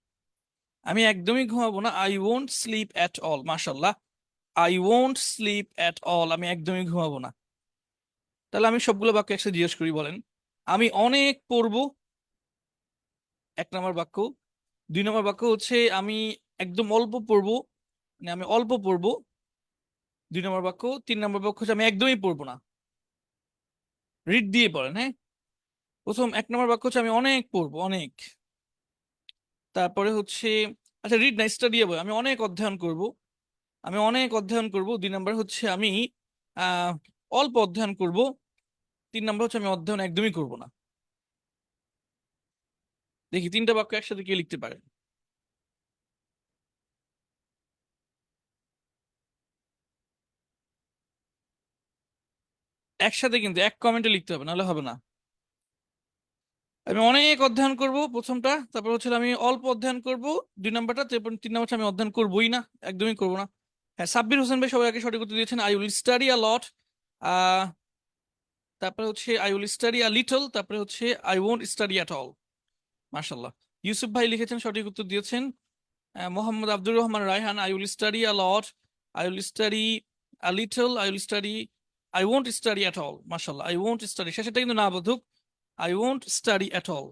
[SPEAKER 1] আমি একদমই ঘুমাবো না, I won't sleep at all. মাশাল্লাহ। I won't sleep at all, আমি একদমই ঘুমাবো না। তাহলে আমি সবগুলো বাক্য একসাথে জিজ্ঞেস করি, বলেন। আমি অনেক পড়বো, এক নম্বর বাক্য। দুই নম্বর বাক্য হচ্ছে আমি একদম অল্প পড়বো, মানে আমি অল্প পড়বো, দুই নম্বর বাক্য। তিন নম্বর বাক্য হচ্ছে আমি একদমই পড়বো না। রিড দিয়ে পড়েন, হ্যাঁ। প্রথম এক নম্বর বাক্য হচ্ছে আমি অনেক পড়বো, অনেক। তারপরে হচ্ছে, আচ্ছা রিড না, স্টাডি হবে, আমি অনেক অধ্যয়ন করব। আমি অনেক অধ্যয়ন করব। দুই নম্বর হচ্ছে আমি আহ অল্প অধ্যয়ন করব। তিন নম্বর হচ্ছে আমি অধ্যয়ন একদমই করব না। দেখি তিনটা বাক্য একসাথে কে লিখতে পারে। একসাথে কিন্তু এক কমেন্টে লিখতে হবে, নাহলে হবে না। আমি অনেক অধ্যয়ন করব প্রথমটা, তারপর হচ্ছে আমি অল্প অধ্যয়ন করব দুই নাম্বারটা, তারপর তিন নাম্বার হচ্ছে আমি অধ্যয়ন করবোই না, একদমই করব না। হ্যাঁ, সাব্বির হোসেন ভাই সবাই আগে সঠিক উত্তর দিয়েছেন, I will study a lot. আহ তারপরে হচ্ছে I will study a little, তারপরে হচ্ছে I won't study at all. মাশাল্লাহ। ইউসুফ ভাই লিখেছেন, সঠিক উত্তর দিয়েছেন। Mohammad Abdur Rahman Raihan, I will study a lot, I will study a little, I will study, I won't study at all. মাশাল্লাহ, আই ওয়ন্ট স্টাডি শেষেরটা কিন্তু না বোধক, I won't study at all.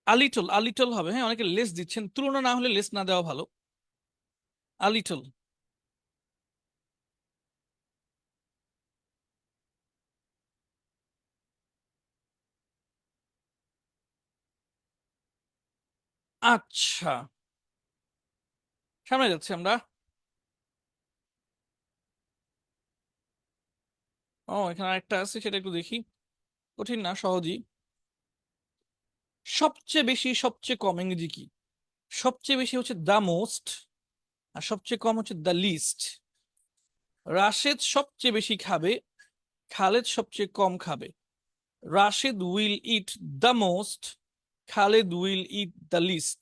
[SPEAKER 1] A little, a little হবে, হ্যাঁ। অনেকে লেস দিচ্ছেন, তুলনা না হলে লেস না দেওয়া ভালো। আলিটল। আচ্ছা, সামনে যাচ্ছি আমরা। ও, এখানে আরেকটা আছে, সেটা একটু দেখি। কঠিন না, সহজই। সবচেয়ে বেশি, সবচেয়ে কম ইংরেজি কি? সবচেয়ে বেশি হচ্ছে দ্য মোস্ট, আর সবচেয়ে কম হচ্ছে দ্য লিস্ট। রাশেদ সবচেয়ে বেশি খাবে, খালেদ সবচেয়ে কম খাবে। Rashed will eat the most, Khaled will eat the least.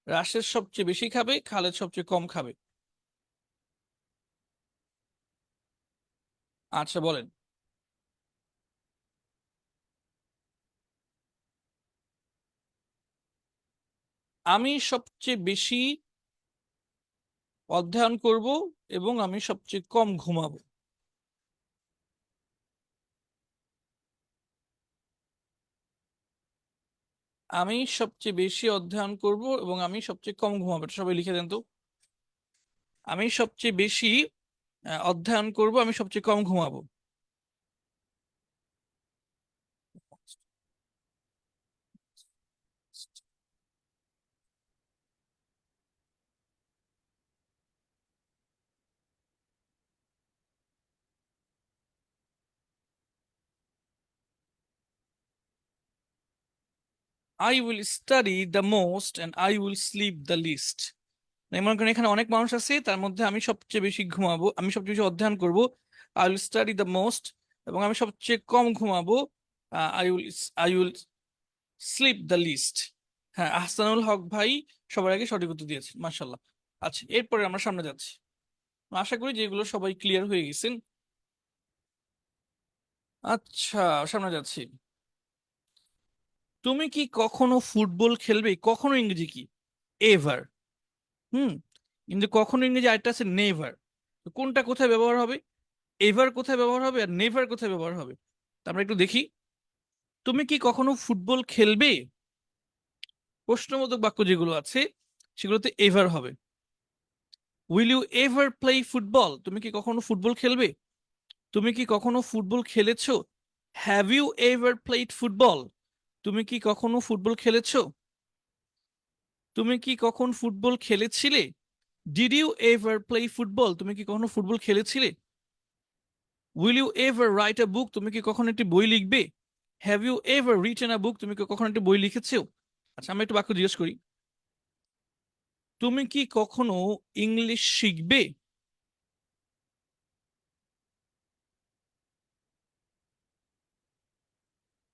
[SPEAKER 1] Rashed সবচেয়ে বেশি খাবে, খালেদ সবচেয়ে কম খাবে। আচ্ছা বলেন। আমি সবচেয়ে বেশি অধ্যয়ন করব এবং আমি সবচেয়ে কম ঘুমাবো। আমি সবচেয়ে বেশি অধ্যয়ন করব এবং আমি সবচেয়ে কম ঘুমাবো, এটা সবাই লিখে দেন তো। আমি সবচেয়ে বেশি অধ্যয়ন করব, আমি সবচেয়ে কম ঘুমাবো। I will study the most and I will sleep the least. মনে করেন এখানে অনেক মানুষ আছে, তার মধ্যে আমি সবচেয়ে বেশি ঘুমাবো, আমি সবচেয়ে বেশি অধ্যয়ন করব, I will study the most, এবং আমি সবচেয়ে কম ঘুমাবো, I will I will sleep the least. হ্যাঁ, আহসানুল হক ভাই সবার আগে সঠিক উত্তর দিয়েছেন, মাশাল্লাহ। আচ্ছা, এরপরে আমরা সামনে যাচ্ছি। আশা করি যে এগুলো সবাই ক্লিয়ার হয়ে গেছেন। আচ্ছা, সামনে যাচ্ছি। তুমি কি কখনো ফুটবল খেলবে? কখনো ইংরেজি কি? এভার। হুম। কিন্তু কখনো ইংরেজি আরেকটা আছে নেভার। তো কোনটা কোথায় ব্যবহার হবে? এভার কোথায় ব্যবহার হবে আর নেভার কোথায় ব্যবহার হবে? তা আমরা একটু দেখি। তুমি কি কখনো ফুটবল খেলবে? প্রশ্নবোধক বাক্য যেগুলো আছে সেগুলোতে এভার হবে। Will you ever play football? তুমি কি কখনো ফুটবল খেলবে? তুমি কি কখনো ফুটবল খেলেছো? Have you ever played football? তুমি কি কখনো ফুটবল খেলেছো? তুমি কি কখন ফুটবল খেলেছিলে? Did you ever play football? তুমি কি কখনো ফুটবল খেলেছিলে? Will you ever write a book? তুমি কি কখনো একটি বই লিখবে? Have you ever written a book? তুমি কি কখনো একটি বই লিখেছো? আচ্ছা, আমি একটু বাক্য জিজ্ঞেস করি। তুমি কি কখনো ইংলিশ শিখবে?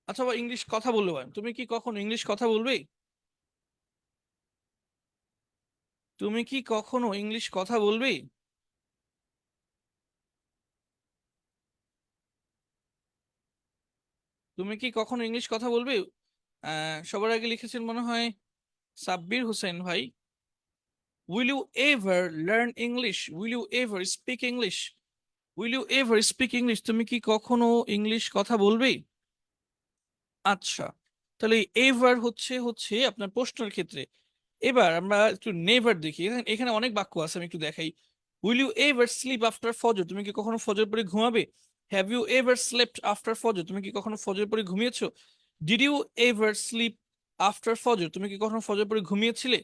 [SPEAKER 1] অথবা ইংলিশ কথা বলতে পারেন। তুমি কি কখনো ইংলিশ কথা বলবে? তুমি কি কখনো ইংলিশ কথা বলবে? তুমি কি কখনো ইংলিশ কথা বলবে? সবার আগে লিখেছেন মনে হয় সাব্বির হোসেন ভাই। Will you ever learn English? Will you ever speak English? Will you ever speak English? তুমি কি কখনো ইংলিশ কথা বলবে? আচ্ছা, তাহলে এভার হচ্ছে হচ্ছে আপনার প্রশ্নের ক্ষেত্রে। এবার আমরা একটু নেভার দেখি, এখানে এখানে অনেক বাক্য আছে, আমি একটু দেখাই। Will you ever sleep after Fajr? তুমি কি কখনো ফজর পরে ঘুমাবে? Have you ever slept after Fajr? তুমি কি কখনো ফজর পরে ঘুমিয়েছো? Did you ever sleep after Fajr? তুমি কি কখনো ফজর পরে ঘুমিয়েছিলে?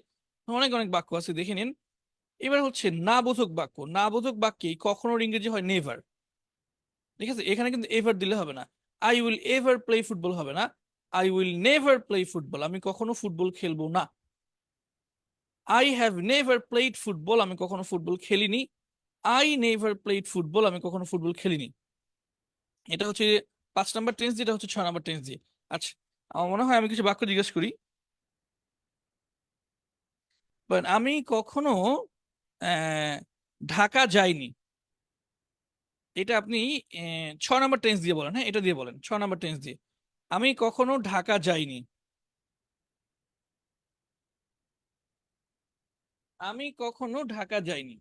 [SPEAKER 1] অনেক অনেক বাক্য আছে, দেখে নিন। এবার হচ্ছে না বোধক বাক্য। না বোধক বাক্যে কখনোর ইংরেজি হয় নেভার। ঠিক আছে, এখানে কিন্তু এভার দিলে হবে না। I will ever play football হবে না, I will never play football. আমি কখনো ফুটবল খেলবো না। I have never played football. আমি কখনো ফুটবল খেলিনি। I never played football. আমি কখনো ফুটবল খেলিনি। এটা হচ্ছে 5 নাম্বার টেন্স দিয়ে, এটা হচ্ছে 6 নাম্বার টেন্স দিয়ে। আচ্ছা, আমার মনে হয় আমি কিছু বাক্য জিজ্ঞেস করি। বাট আমি কখনো আহ, ঢাকা যাইনি। এটা আপনি 6 নাম্বার টেন্স দিয়ে বলেন। হ্যাঁ, এটা দিয়ে বলেন 6 নাম্বার টেন্স দিয়ে। আমি কখনো ঢাকা যাইনি। আমি কখনো ঢাকা যাইনি।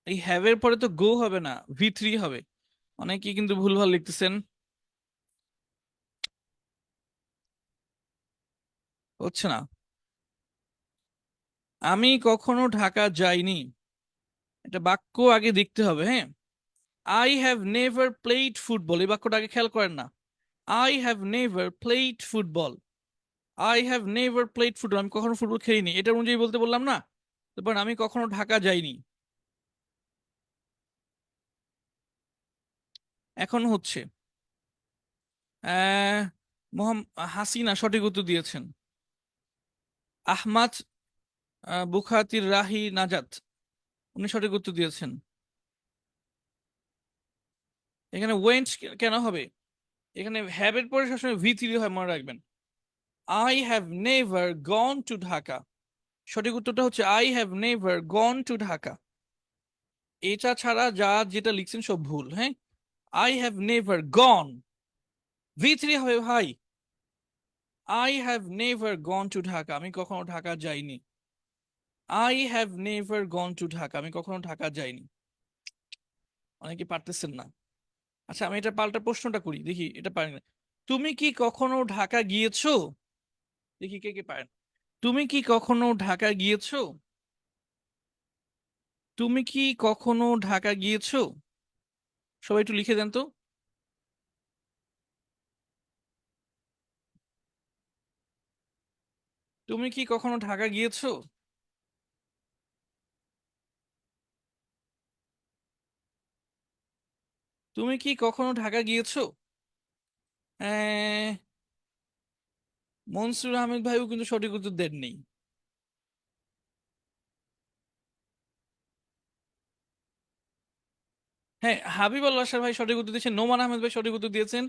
[SPEAKER 1] এই হ্যাভ এর পরে তো গো হবে না, V3 হবে। অনেকেই কিন্তু ভুলভাল লিখতেছেন, হচ্ছে না। আমি কখনো ঢাকা যাইনি, এটা বাক্য আগে দেখতে হবে। হ্যাঁ, I have never played football, এই বাক্যটা আগে খেয়াল করেন না। I have never played football. I have never played football, আমি কখনো ফুটবল খেলিনি, এটা অনুযায়ী বলতে বললাম না। তারপর আমি কখনো ঢাকা যাইনি। এখন হচ্ছে আহ হাসিনা সঠিক উত্তর দিয়েছেন। আহমাদ বুখাতির রাহি নাজাত, উনি সঠিক উত্তর দিয়েছেন। এখানে ওয়েন্ট কেন হবে? এখানে হ্যাভ এর পরে সবসময় V3 হয়, মনে রাখবেন। I have never gone to Dhaka. সঠিক উত্তরটা হচ্ছে I have never gone to Dhaka. এটা ছাড়া যা যেটা লিখছেন সব ভুল। হ্যাঁ, I have never gone, V3 হবে ভাই। I have never gone to Dhaka, আমি কখনো ঢাকা যাইনি। I have never gone to Dhaka, আমি কখনো ঢাকা যাইনি। অনেকে পারতেছেন না। আচ্ছা, আমি এটা পাল্টা প্রশ্নটা করি, দেখি এটা পারেন না। তুমি কি কখনো ঢাকা গিয়েছো? দেখি কে কে পারেন। তুমি কি কখনো ঢাকা গিয়েছো? তুমি কি কখনো ঢাকা গিয়েছো? সবাই একটু লিখে দেন তো। তুমি কি কখনো ঢাকা গিয়েছো? তুমি কি কখনো ঢাকা গিয়েছো? আহ, মনসুর আহমেদ ভাইও কিন্তু সঠিক উত্তর দেননি। হ্যাঁ, হাবিব আল বাশার ভাই সঠিক উত্তর দিয়েছেন, নোমান আহমেদ ভাই সঠিক উত্তর দিয়েছেন।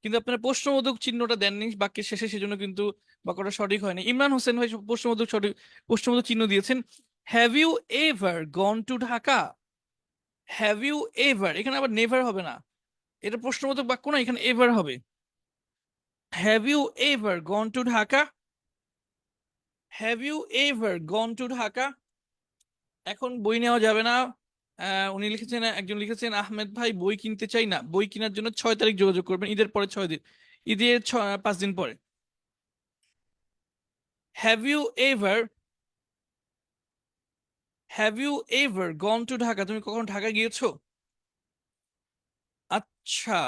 [SPEAKER 1] কিন্তু আপনারা প্রশ্নবোধক চিহ্নটা দেননি বাক্যের শেষে, সেজন্য কিন্তু বাক্যটা সঠিক হয়নি। ইমরান হোসেন ভাই প্রশ্নবোধক চিহ্ন দিয়েছেন। Have you ever gone to Dhaka? Have you ever, এখানে আবার নেভার হবে না, এটা প্রশ্নবোধক বাক্য না, এখানে এভার হবে। Have you ever gone to Dhaka? Have you ever gone to Dhaka? এখন বই নেওয়া যাবে না। উনি লিখেছেন, একজন লিখেছেন আহমেদ ভাই বই কিনতে চাই না, বই কেনার জন্য 6 তারিখ যোগাযোগ করবেন, ঈদের পরে 6 দিন, ঈদের 5 দিন পরে। Have you ever, have you ever gone to Dhaka? তুমি কখন ঢাকা গিয়েছো? আচ্ছা,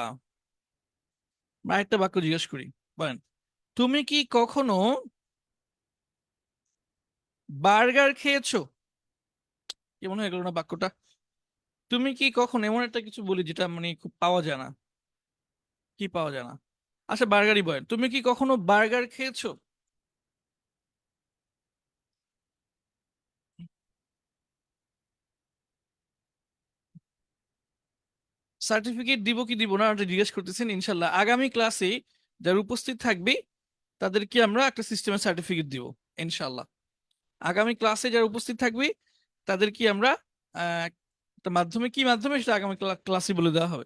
[SPEAKER 1] আরেকটা বাক্য জিজ্ঞেস করি, বলেন। তুমি কি কখনো বার্গার খেয়েছো? কেমন হয়ে গেল না বাক্যটা? তুমি কি কখনো, এমন একটা কিছু বলি যেটা মানে খুব পাওয়া যায় না। কি পাওয়া যায় না? আচ্ছা, বার্গারই বলেন, তুমি কি কখনো বার্গার খেয়েছো? সার্টিফিকেট দিব কি দিব না ওটা জিজ্ঞেস করতেছেন। ইনশাল্লাহ আগামী ক্লাসে যারা উপস্থিত থাকবে তাদেরকে আমরা একটা সিস্টেমের সার্টিফিকেট দিব ইনশাল্লাহ। আগামী ক্লাসে যারা উপস্থিত থাকবে তাদেরকে আমরা একটা মাধ্যমে, কি মাধ্যমে সেটা আগামী ক্লাসে বলে দেওয়া হবে।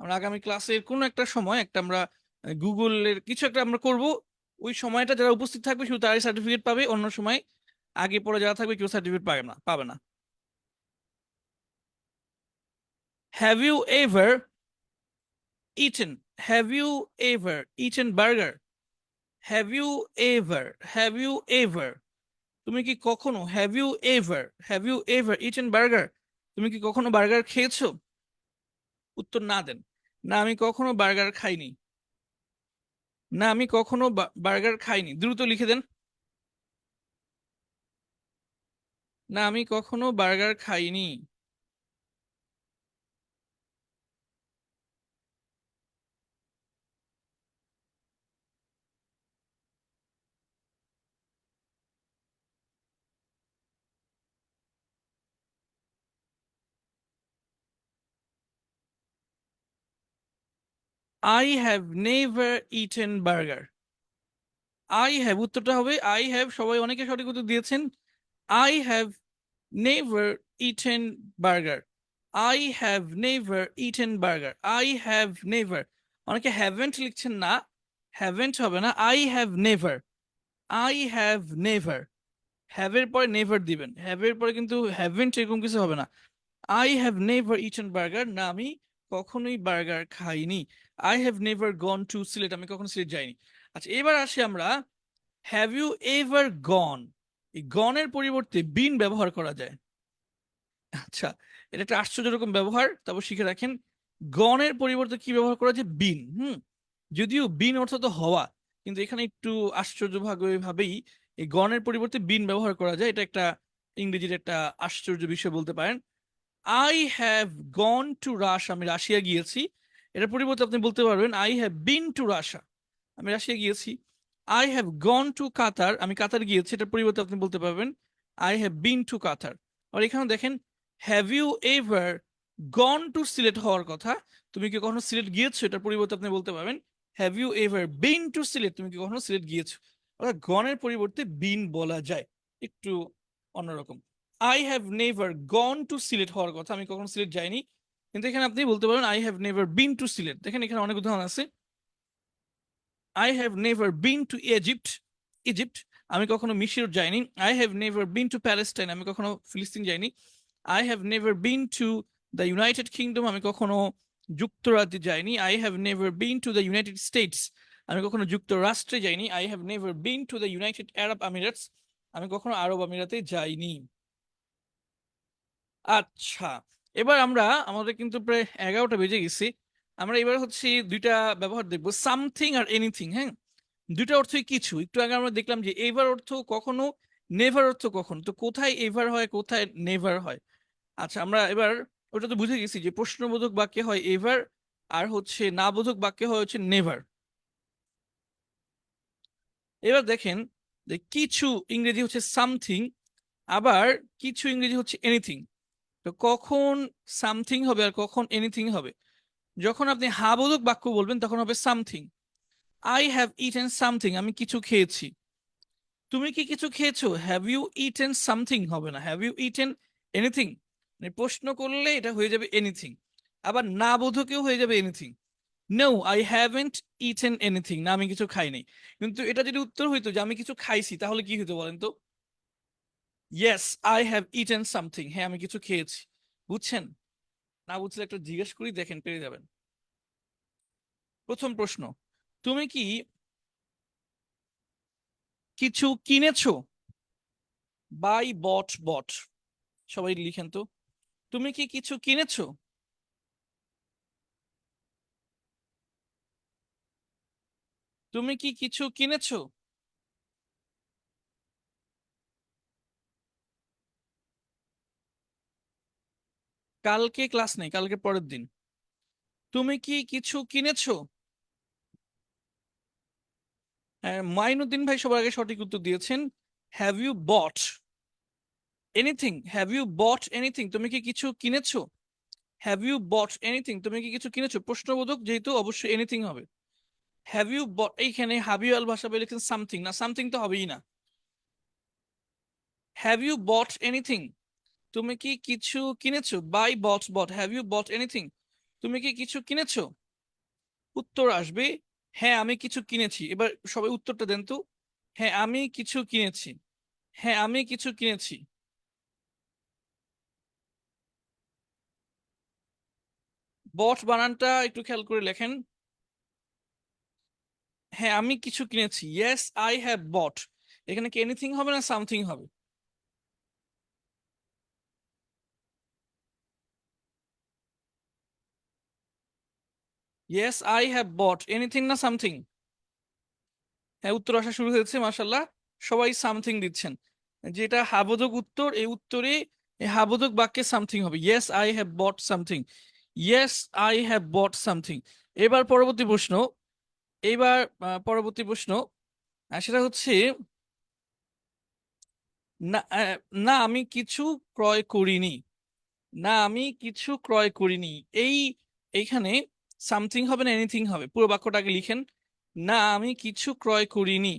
[SPEAKER 1] আমরা আগামী ক্লাসের কোনো একটা সময় একটা আমরা গুগলের কিছু একটা আমরা করব। ওই সময়টা যারা উপস্থিত থাকবে শুধু তারাই সার্টিফিকেট পাবে, অন্য সময় আগে পরে যারা থাকবে কেউ সার্টিফিকেট পাবে না। Have you ever eaten have you ever eaten burger? Have you ever have you ever তুমি কি কখনো, have you ever eaten burger, তুমি কি কখনো বার্গার খেয়েছো? উত্তর না দেন। না আমি কখনো বার্গার খাইনি। না আমি কখনো বার্গার খাইনি, দ্রুত লিখে দেন। না আমি কখনো বার্গার খাইনি। I have never eaten burger. I have, উত্তরটা হবে আই হ্যাভ। সবাই অনেকে সঠিক উত্তর দিয়েছেন। I have never eaten burger. I have never eaten burger. I have never. অনেকে হ্যাভেন্ট লিখছেন না, হ্যাভেন্ট হবে না, I have never. I have never. হ্যাভের পরে নেভার দিবেন, হ্যাভের পরে কিন্তু হ্যাভেন্ট এরকম কিছু হবে না। I have never eaten burger, না আমি কখনোই বার্গার খাইনি। I have never gone to Sylhet, আমি কখনো সিলেট যাইনি। আচ্ছা এবার আসি আমরা, হ্যাভ ইউ এভার গন, এই গনের পরিবর্তে বিন ব্যবহার করা যায়। আচ্ছা, এটা একটা আশ্চর্য রকম ব্যবহার, তারপর শিখে রাখেন। গনের পরিবর্তে কি ব্যবহার করা যায়? বিন। যদিও বিন অর্থ তো হওয়া, কিন্তু এখানে একটু ভাবেই এই গনের পরিবর্তে বিন ব্যবহার করা যায়। এটা একটা ইংরেজির একটা আশ্চর্য বিষয় বলতে পারেন। I have gone to Russia, আমি রাশিয়া গিয়েছি। এটার পরিবর্তে আপনি বলতে পারবেন I have been to Russia, আমি রাশিয়া গিয়েছি। I have gone to Qatar, আমি কাতার গিয়েছি। এটার পরিবর্তে আপনি বলতে পারবেন I have been to Qatar. আর এখানে দেখেন, have you ever gone to Sylhet হওয়ার কথা, তুমি কি কখনো সিলেট গিয়েছো? এটার পরিবর্তে আপনি বলতে পারবেন have you ever been to Sylhet, তুমি কি কখনো সিলেট গিয়েছো। অর্থাৎ গনের পরিবর্তে বিন বলা যায়, একটু অন্যরকম। I have never gone to Sylhet হওয়ার কথা, আমি কখনো সিলেট যাইনি, কিন্তু এখানে আপনি বলতে পারেন I have never been to Sylhet. দেখেন এখানে অনেক উদাহরণ আছে। I have never been to Egypt, Egypt, আমি কখনো মিশর যাইনি। I have never been to Palestine, আমি কখনো ফিলিস্তিন যাইনি। I have never been to the United kingdom, আমি কখনো যুক্তরাজ্যে যাইনি। I have never been to the United states, আমি কখনো যুক্তরাষ্ট্রে যাইনি। I have never been to the United Arab Emirates, আমি কখনো আরব আমিরাতে যাইনি। আচ্ছা, এবার আমরা, আমাদের কিন্তু প্রায় 11টা বেজে গেছি, আমরা এবার হচ্ছে দুইটা ব্যবহার দেখবো, সামথিং আর এনিথিং। হ্যাঁ, দুইটা অর্থই কিছু। একটু আগে আমরা দেখলাম যে এভার অর্থ কখনো, নেভার অর্থ কখনো, তো কোথায় এভার হয় কোথায় নেভার হয়। আচ্ছা আমরা এবার ওটা তো বুঝে গেছি যে প্রশ্নবোধক বাক্যে হয় এভার, আর হচ্ছে না বোধক বাক্যে হয় হচ্ছে নেভার। এবার দেখেন যে কিছু ইংরেজি হচ্ছে সামথিং, আবার কিছু ইংরেজি হচ্ছে এনিথিং। তো কখন সামথিং হবে আর কখন এনিথিং হবে? যখন আপনি হ্যাঁ বোধক বাক্য বলবেন তখন হবে something. I have eaten something, আমি কিছু খেয়েছি। তুমি কি কিছু খেয়েছো? হ্যাভ ইউ ইটেন সামথিং হবে না, হ্যাভ ইউ ইটেন এনিথিং। মানে প্রশ্ন করলে এটা হয়ে যাবে এনিথিং, আবার না বোধকেও হয়ে যাবে anything. No I haven't eaten anything, না আমি কিছু খাইনি। কিন্তু এটা যদি উত্তর হইতো যে আমি কিছু খাইছি, তাহলে কি হতো বলেন তো? Yes, I have eaten something, হ্যাঁ আমি কিছু খেয়েছি। বুঝছেন? না বুঝলে একটা জিজ্ঞেস করি, দেখেন পেরে যাবেন। প্রথম প্রশ্ন, তুমি কি কিছু কিনেছো? বাই বট বট, সবাই লিখেন তো, তুমি কি কিছু কিনেছো? তুমি কি কিছু কিনেছো? কালকে ক্লাস নেই, কালকে পরের দিন। তুমি কি কিছু কিনেছো? মাইনুদ্দিন ভাই সবার আগে সঠিক উত্তর দিয়েছেন। Have you bought anything? Have you bought anything? তুমি কি কিছু কিনেছো? Have you bought anything? তুমি কি কিছু কিনেছো? প্রশ্নবোধক যেহেতু অবশ্যই এনিথিং হবে। হ্যাভ ইউ বট, এইখানে হ্যাভ ইউ আল ভাষা বলে লিখছেন সামথিং, না সামথিং তো হবেই না। Have you bought anything? তুমি কি কিছু কিনেছো? Buy bought, bought, have you bought anything? তুমি কি কিছু কিনেছো? উত্তর আসবে হ্যাঁ আমি কিছু কিনেছি। এবার সবাই উত্তরটা দেন তো। হ্যাঁ আমি কিছু কিনেছি। হ্যাঁ আমি কিছু কিনেছি। বট বানানটা একটু খেয়াল করে লেখেন। হ্যাঁ আমি কিছু কিনেছি, ইয়েস আই হ্যাভ বট। এখানে কি এনিথিং হবে না সামথিং হবে? Yes I have bought, anything না সামথিং? হ্যাঁ উত্তর আসা শুরু হয়েছে, মাশাল্লাহ। সবাই সামথিং দিচ্ছেন। যেটা হাবোধক উত্তর, এই উত্তরে এই হাবোধক বাক্যে সামথিং হবে। Yes I have bought something. Yes I have bought something. এবার পরবর্তী প্রশ্ন। এইবার পরবর্তী প্রশ্ন, সেটা হচ্ছে না, না আমি কিছু ক্রয় করিনি। না আমি কিছু ক্রয় করিনি। এই এইখানে সামথিং হবে না এনিথিং হবে? পুরো বাক্যটা আগে লিখেন। না আমি কিছু ক্রয় করিনি।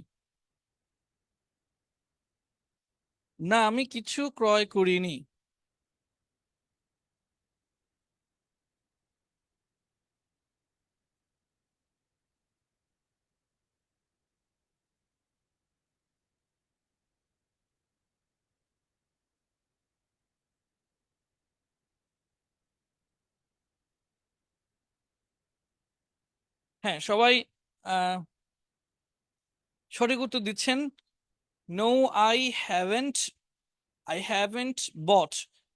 [SPEAKER 1] না আমি কিছু ক্রয় করিনি। হ্যাঁ সবাই আহ সঠিক উত্তর দিচ্ছেন। No I haven't, I haven't bought.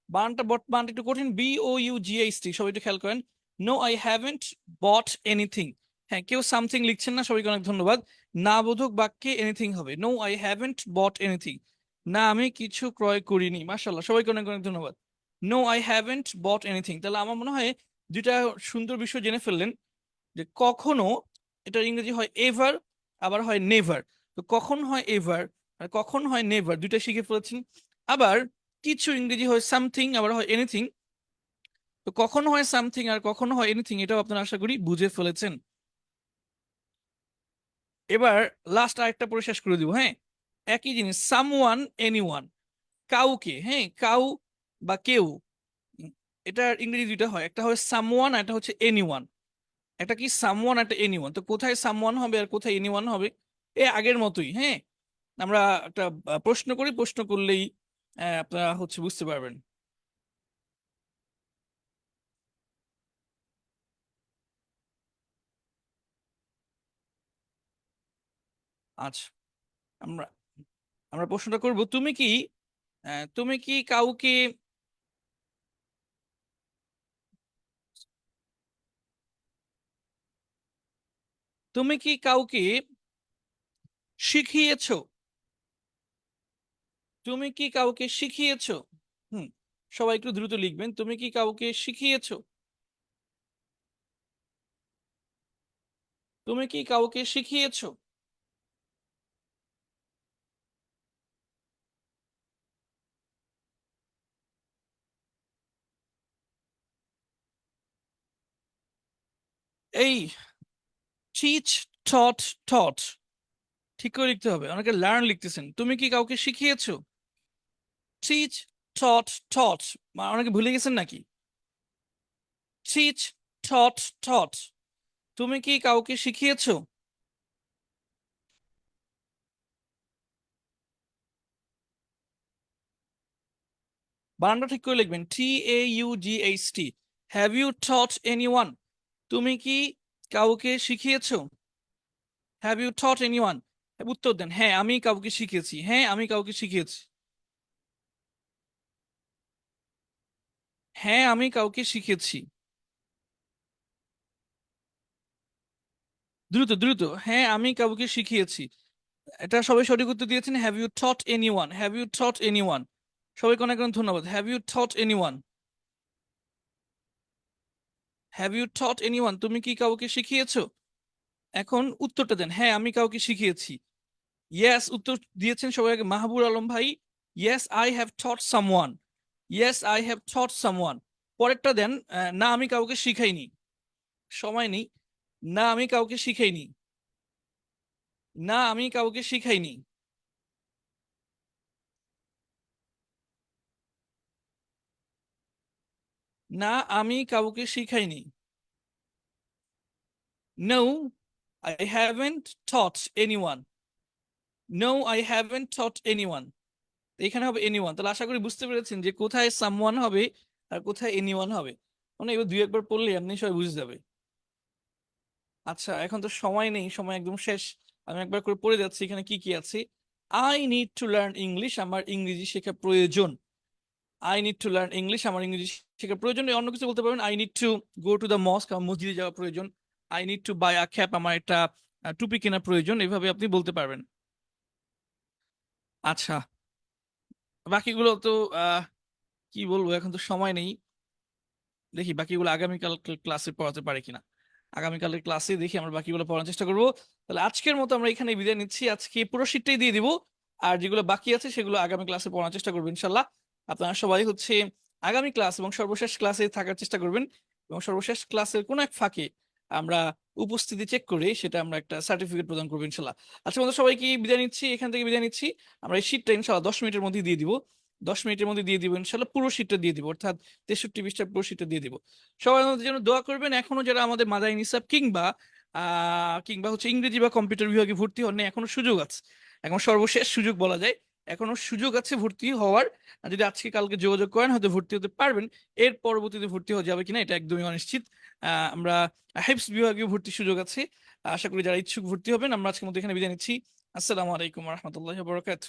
[SPEAKER 1] বানানটা বট বানানটা একটু কঠিন, BOUGHT, সবাই একটু খেয়াল করেন। No I haven't bought anything. হ্যাঁ কেউ সামথিং লিখছেন না, সবাইকে অনেক ধন্যবাদ। না বোধক বাক্যে এনিথিং হবে। No I haven't bought anything. না আমি কিছু ক্রয় করিনি। মাশাল্লাহ, সবাইকে অনেক অনেক ধন্যবাদ। No I haven't bought anything. তাহলে আমার মনে হয় দুইটা সুন্দর বিষয় জেনে ফেললেন। যে কখনো, এটার ইংরেজি হয় এভার, আবার হয় নেভার। তো কখন হয় এভার আর কখন হয় নেভার, দুইটা শিখে ফেলেছেন। আবার কিছু ইংরেজি হয় সামথিং, আবার হয় এনিথিং। তো কখন হয় সামথিং আর কখন হয় এনিথিং, এটাও আপনারা আশা করি বুঝে ফেলেছেন। এবার লাস্ট আরেকটা পড়ে শেষ করে দিব। হ্যাঁ, একই জিনিস, সামওয়ান, এনিওয়ান। কাউকে, হ্যাঁ কাউ বা কেউ, উম, এটার ইংরেজি দুইটা হয়, একটা হয় সামওয়ান আর একটা হচ্ছে এনিওয়ান। একটা কি সামওয়ান একটা এনিওয়ান, তো কোথায় সামওয়ান হবে আর কোথায় এনিওয়ান হবে? এ আগের মতোই। হ্যাঁ, আমরা একটা প্রশ্ন করি, প্রশ্ন করলেই আপনারা হচ্ছে বুঝতে পারবেন। আচ্ছা, আমরা আমরা প্রশ্নটা করব। তুমি কি কাউকে, তুমি কি কাউকে শিখিয়েছো? তুমি কি কাউকে শিখিয়েছো? হুম, সবাই একটু দ্রুত লিখবেন। তুমি কি কাউকে শিখিয়েছো? তুমি কি কাউকে শিখিয়েছো? এই টিচ, টট, টট, ঠিক করে লিখতে হবে, অনেকে লার্ন লিখতেছেন। তুমি কি কাউকে শিখিয়েছো? টিচ, টট, টট, অনেকে ভুলে গেছেন নাকি? Teach, taught, taught. তুমি কি কাউকে শিখিয়েছো? বানানটা ঠিক করে লিখবেন, TAUGHT। Have you taught anyone? তুমি কি কাউকে শিখিয়েছো? Have you taught anyone? উত্তর দেন, হ্যাঁ আমি কাউকে শিখিয়েছি। হ্যাঁ আমি কাউকে শিখিয়েছি। হ্যাঁ আমি কাউকে শিখিয়েছি। দ্রুত দ্রুত, হ্যাঁ আমি কাউকে শিখিয়েছি। এটা সবাই সঠিক উত্তর দিয়েছেন। Have you taught anyone? Have you taught anyone? সবাইকে অনেক অনেক ধন্যবাদ। Have you taught anyone? Have you taught anyone, তুমি কি কাউকে শিখিয়েছো? এখন উত্তরটা দেন, হ্যাঁ আমি কাউকে শিখিয়েছি। ইয়েস উত্তর দিয়েছেন সবাই আগে মাহবুব আলম ভাই। Yes I have taught someone, yes I have taught someone. পরেরটা দেন, না আমি কাউকে শিখাইনি। সময় নেই। না আমি কাউকে শিখাইনি, না আমি কাউকে শিখাইনি। না আমি কাউকে শিখাইনি। No I haven't taught anyone, no I haven't taught anyone. এখানে হবে এনিওয়ান। তাহলে আশা করি বুঝতে পেরেছেন যে কোথায় সামওয়ান হবে আর কোথায় এনিওয়ান হবে। মানে এবার দুই একবার পড়লে এমনি সবাই বুঝে যাবে। আচ্ছা এখন তো সময় নেই, সময় একদম শেষ। আমি একবার করে পড়ে যাচ্ছি এখানে কি কি আছে। I need to learn English, আমার ইংরেজি শেখা প্রয়োজন। I need to learn English, আমার ইংরেজি শেখা প্রয়োজন। অন্য কিছু বলতে পারবেন, I need to go to the mosque, আমার মসজিদে যাওয়া প্রয়োজন। I need to buy a cap, আমার একটা টুপি কেনা প্রয়োজন। এভাবে আপনি বলতে পারবেন। আচ্ছা বাকিগুলো তো আহ কি বলবো, এখন তো সময় নেই। দেখি বাকিগুলো আগামীকাল ক্লাসে পড়াতে পারে কিনা। আগামীকালের ক্লাসে দেখি আমরা বাকিগুলো পড়ার চেষ্টা করব। তাহলে আজকের মতো আমরা এখানে বিদায় নিচ্ছি, আজকে পুরো শীটটাই দিয়ে দিব। আর যেগুলো বাকি আছে সেগুলো আগামী ক্লাসে পড়ার চেষ্টা করবো ইনশাল্লাহ। আপনারা সবাই হচ্ছে আগামী ক্লাস এবং সর্বশেষ ক্লাসে থাকার চেষ্টা করবেন। এবং সর্বশেষ ক্লাসের কোনো এক ফাঁকে আমরা উপস্থিতি চেক করে সেটা আমরা একটা সার্টিফিকেট প্রদান করবো ইনশাল্লাহ। আজকের মতো সবাইকে বিদায় নিচ্ছি, এখান থেকে বিদায় নিচ্ছি। আমরা এই শীটটা ইনশাল্লাহ 10 মিনিটের মধ্যে দিয়ে দিব। 10 মিনিটের মধ্যে দিয়ে দিব ইনশাল্লাহ, পুরো শীটটা দিয়ে দিব, অর্থাৎ 63 পৃষ্ঠার পুরো শীটটা দিয়ে দিব। সবাই আমাদের জন্য দোয়া করবেন। এখনো যারা আমাদের মাদানী নিসাব কিংবা কিংবা হচ্ছে ইংরেজি বা কম্পিউটার বিভাগে ভর্তি হন নাই, এখনো সুযোগ আছে। এখন সর্বশেষ সুযোগ বলা যায়, এখনো সুযোগ আছে ভর্তি হওয়ার। আর যদি আজকে কালকে যোগাযোগ করেন হয়তো ভর্তি হতে পারবেন। এর পরবর্তীতে ভর্তি হওয়া যাবে কিনা এটা একদমই অনিশ্চিত। আমরা হেফস বিভাগীয় ভর্তির সুযোগ আছে। আশা করি যারা ইচ্ছুক ভর্তি হবেন। আমরা আজকের মধ্যে এখানে বিদায় নিচ্ছি। আসসালামু আলাইকুম রহমতুল্লাহ বরকাত।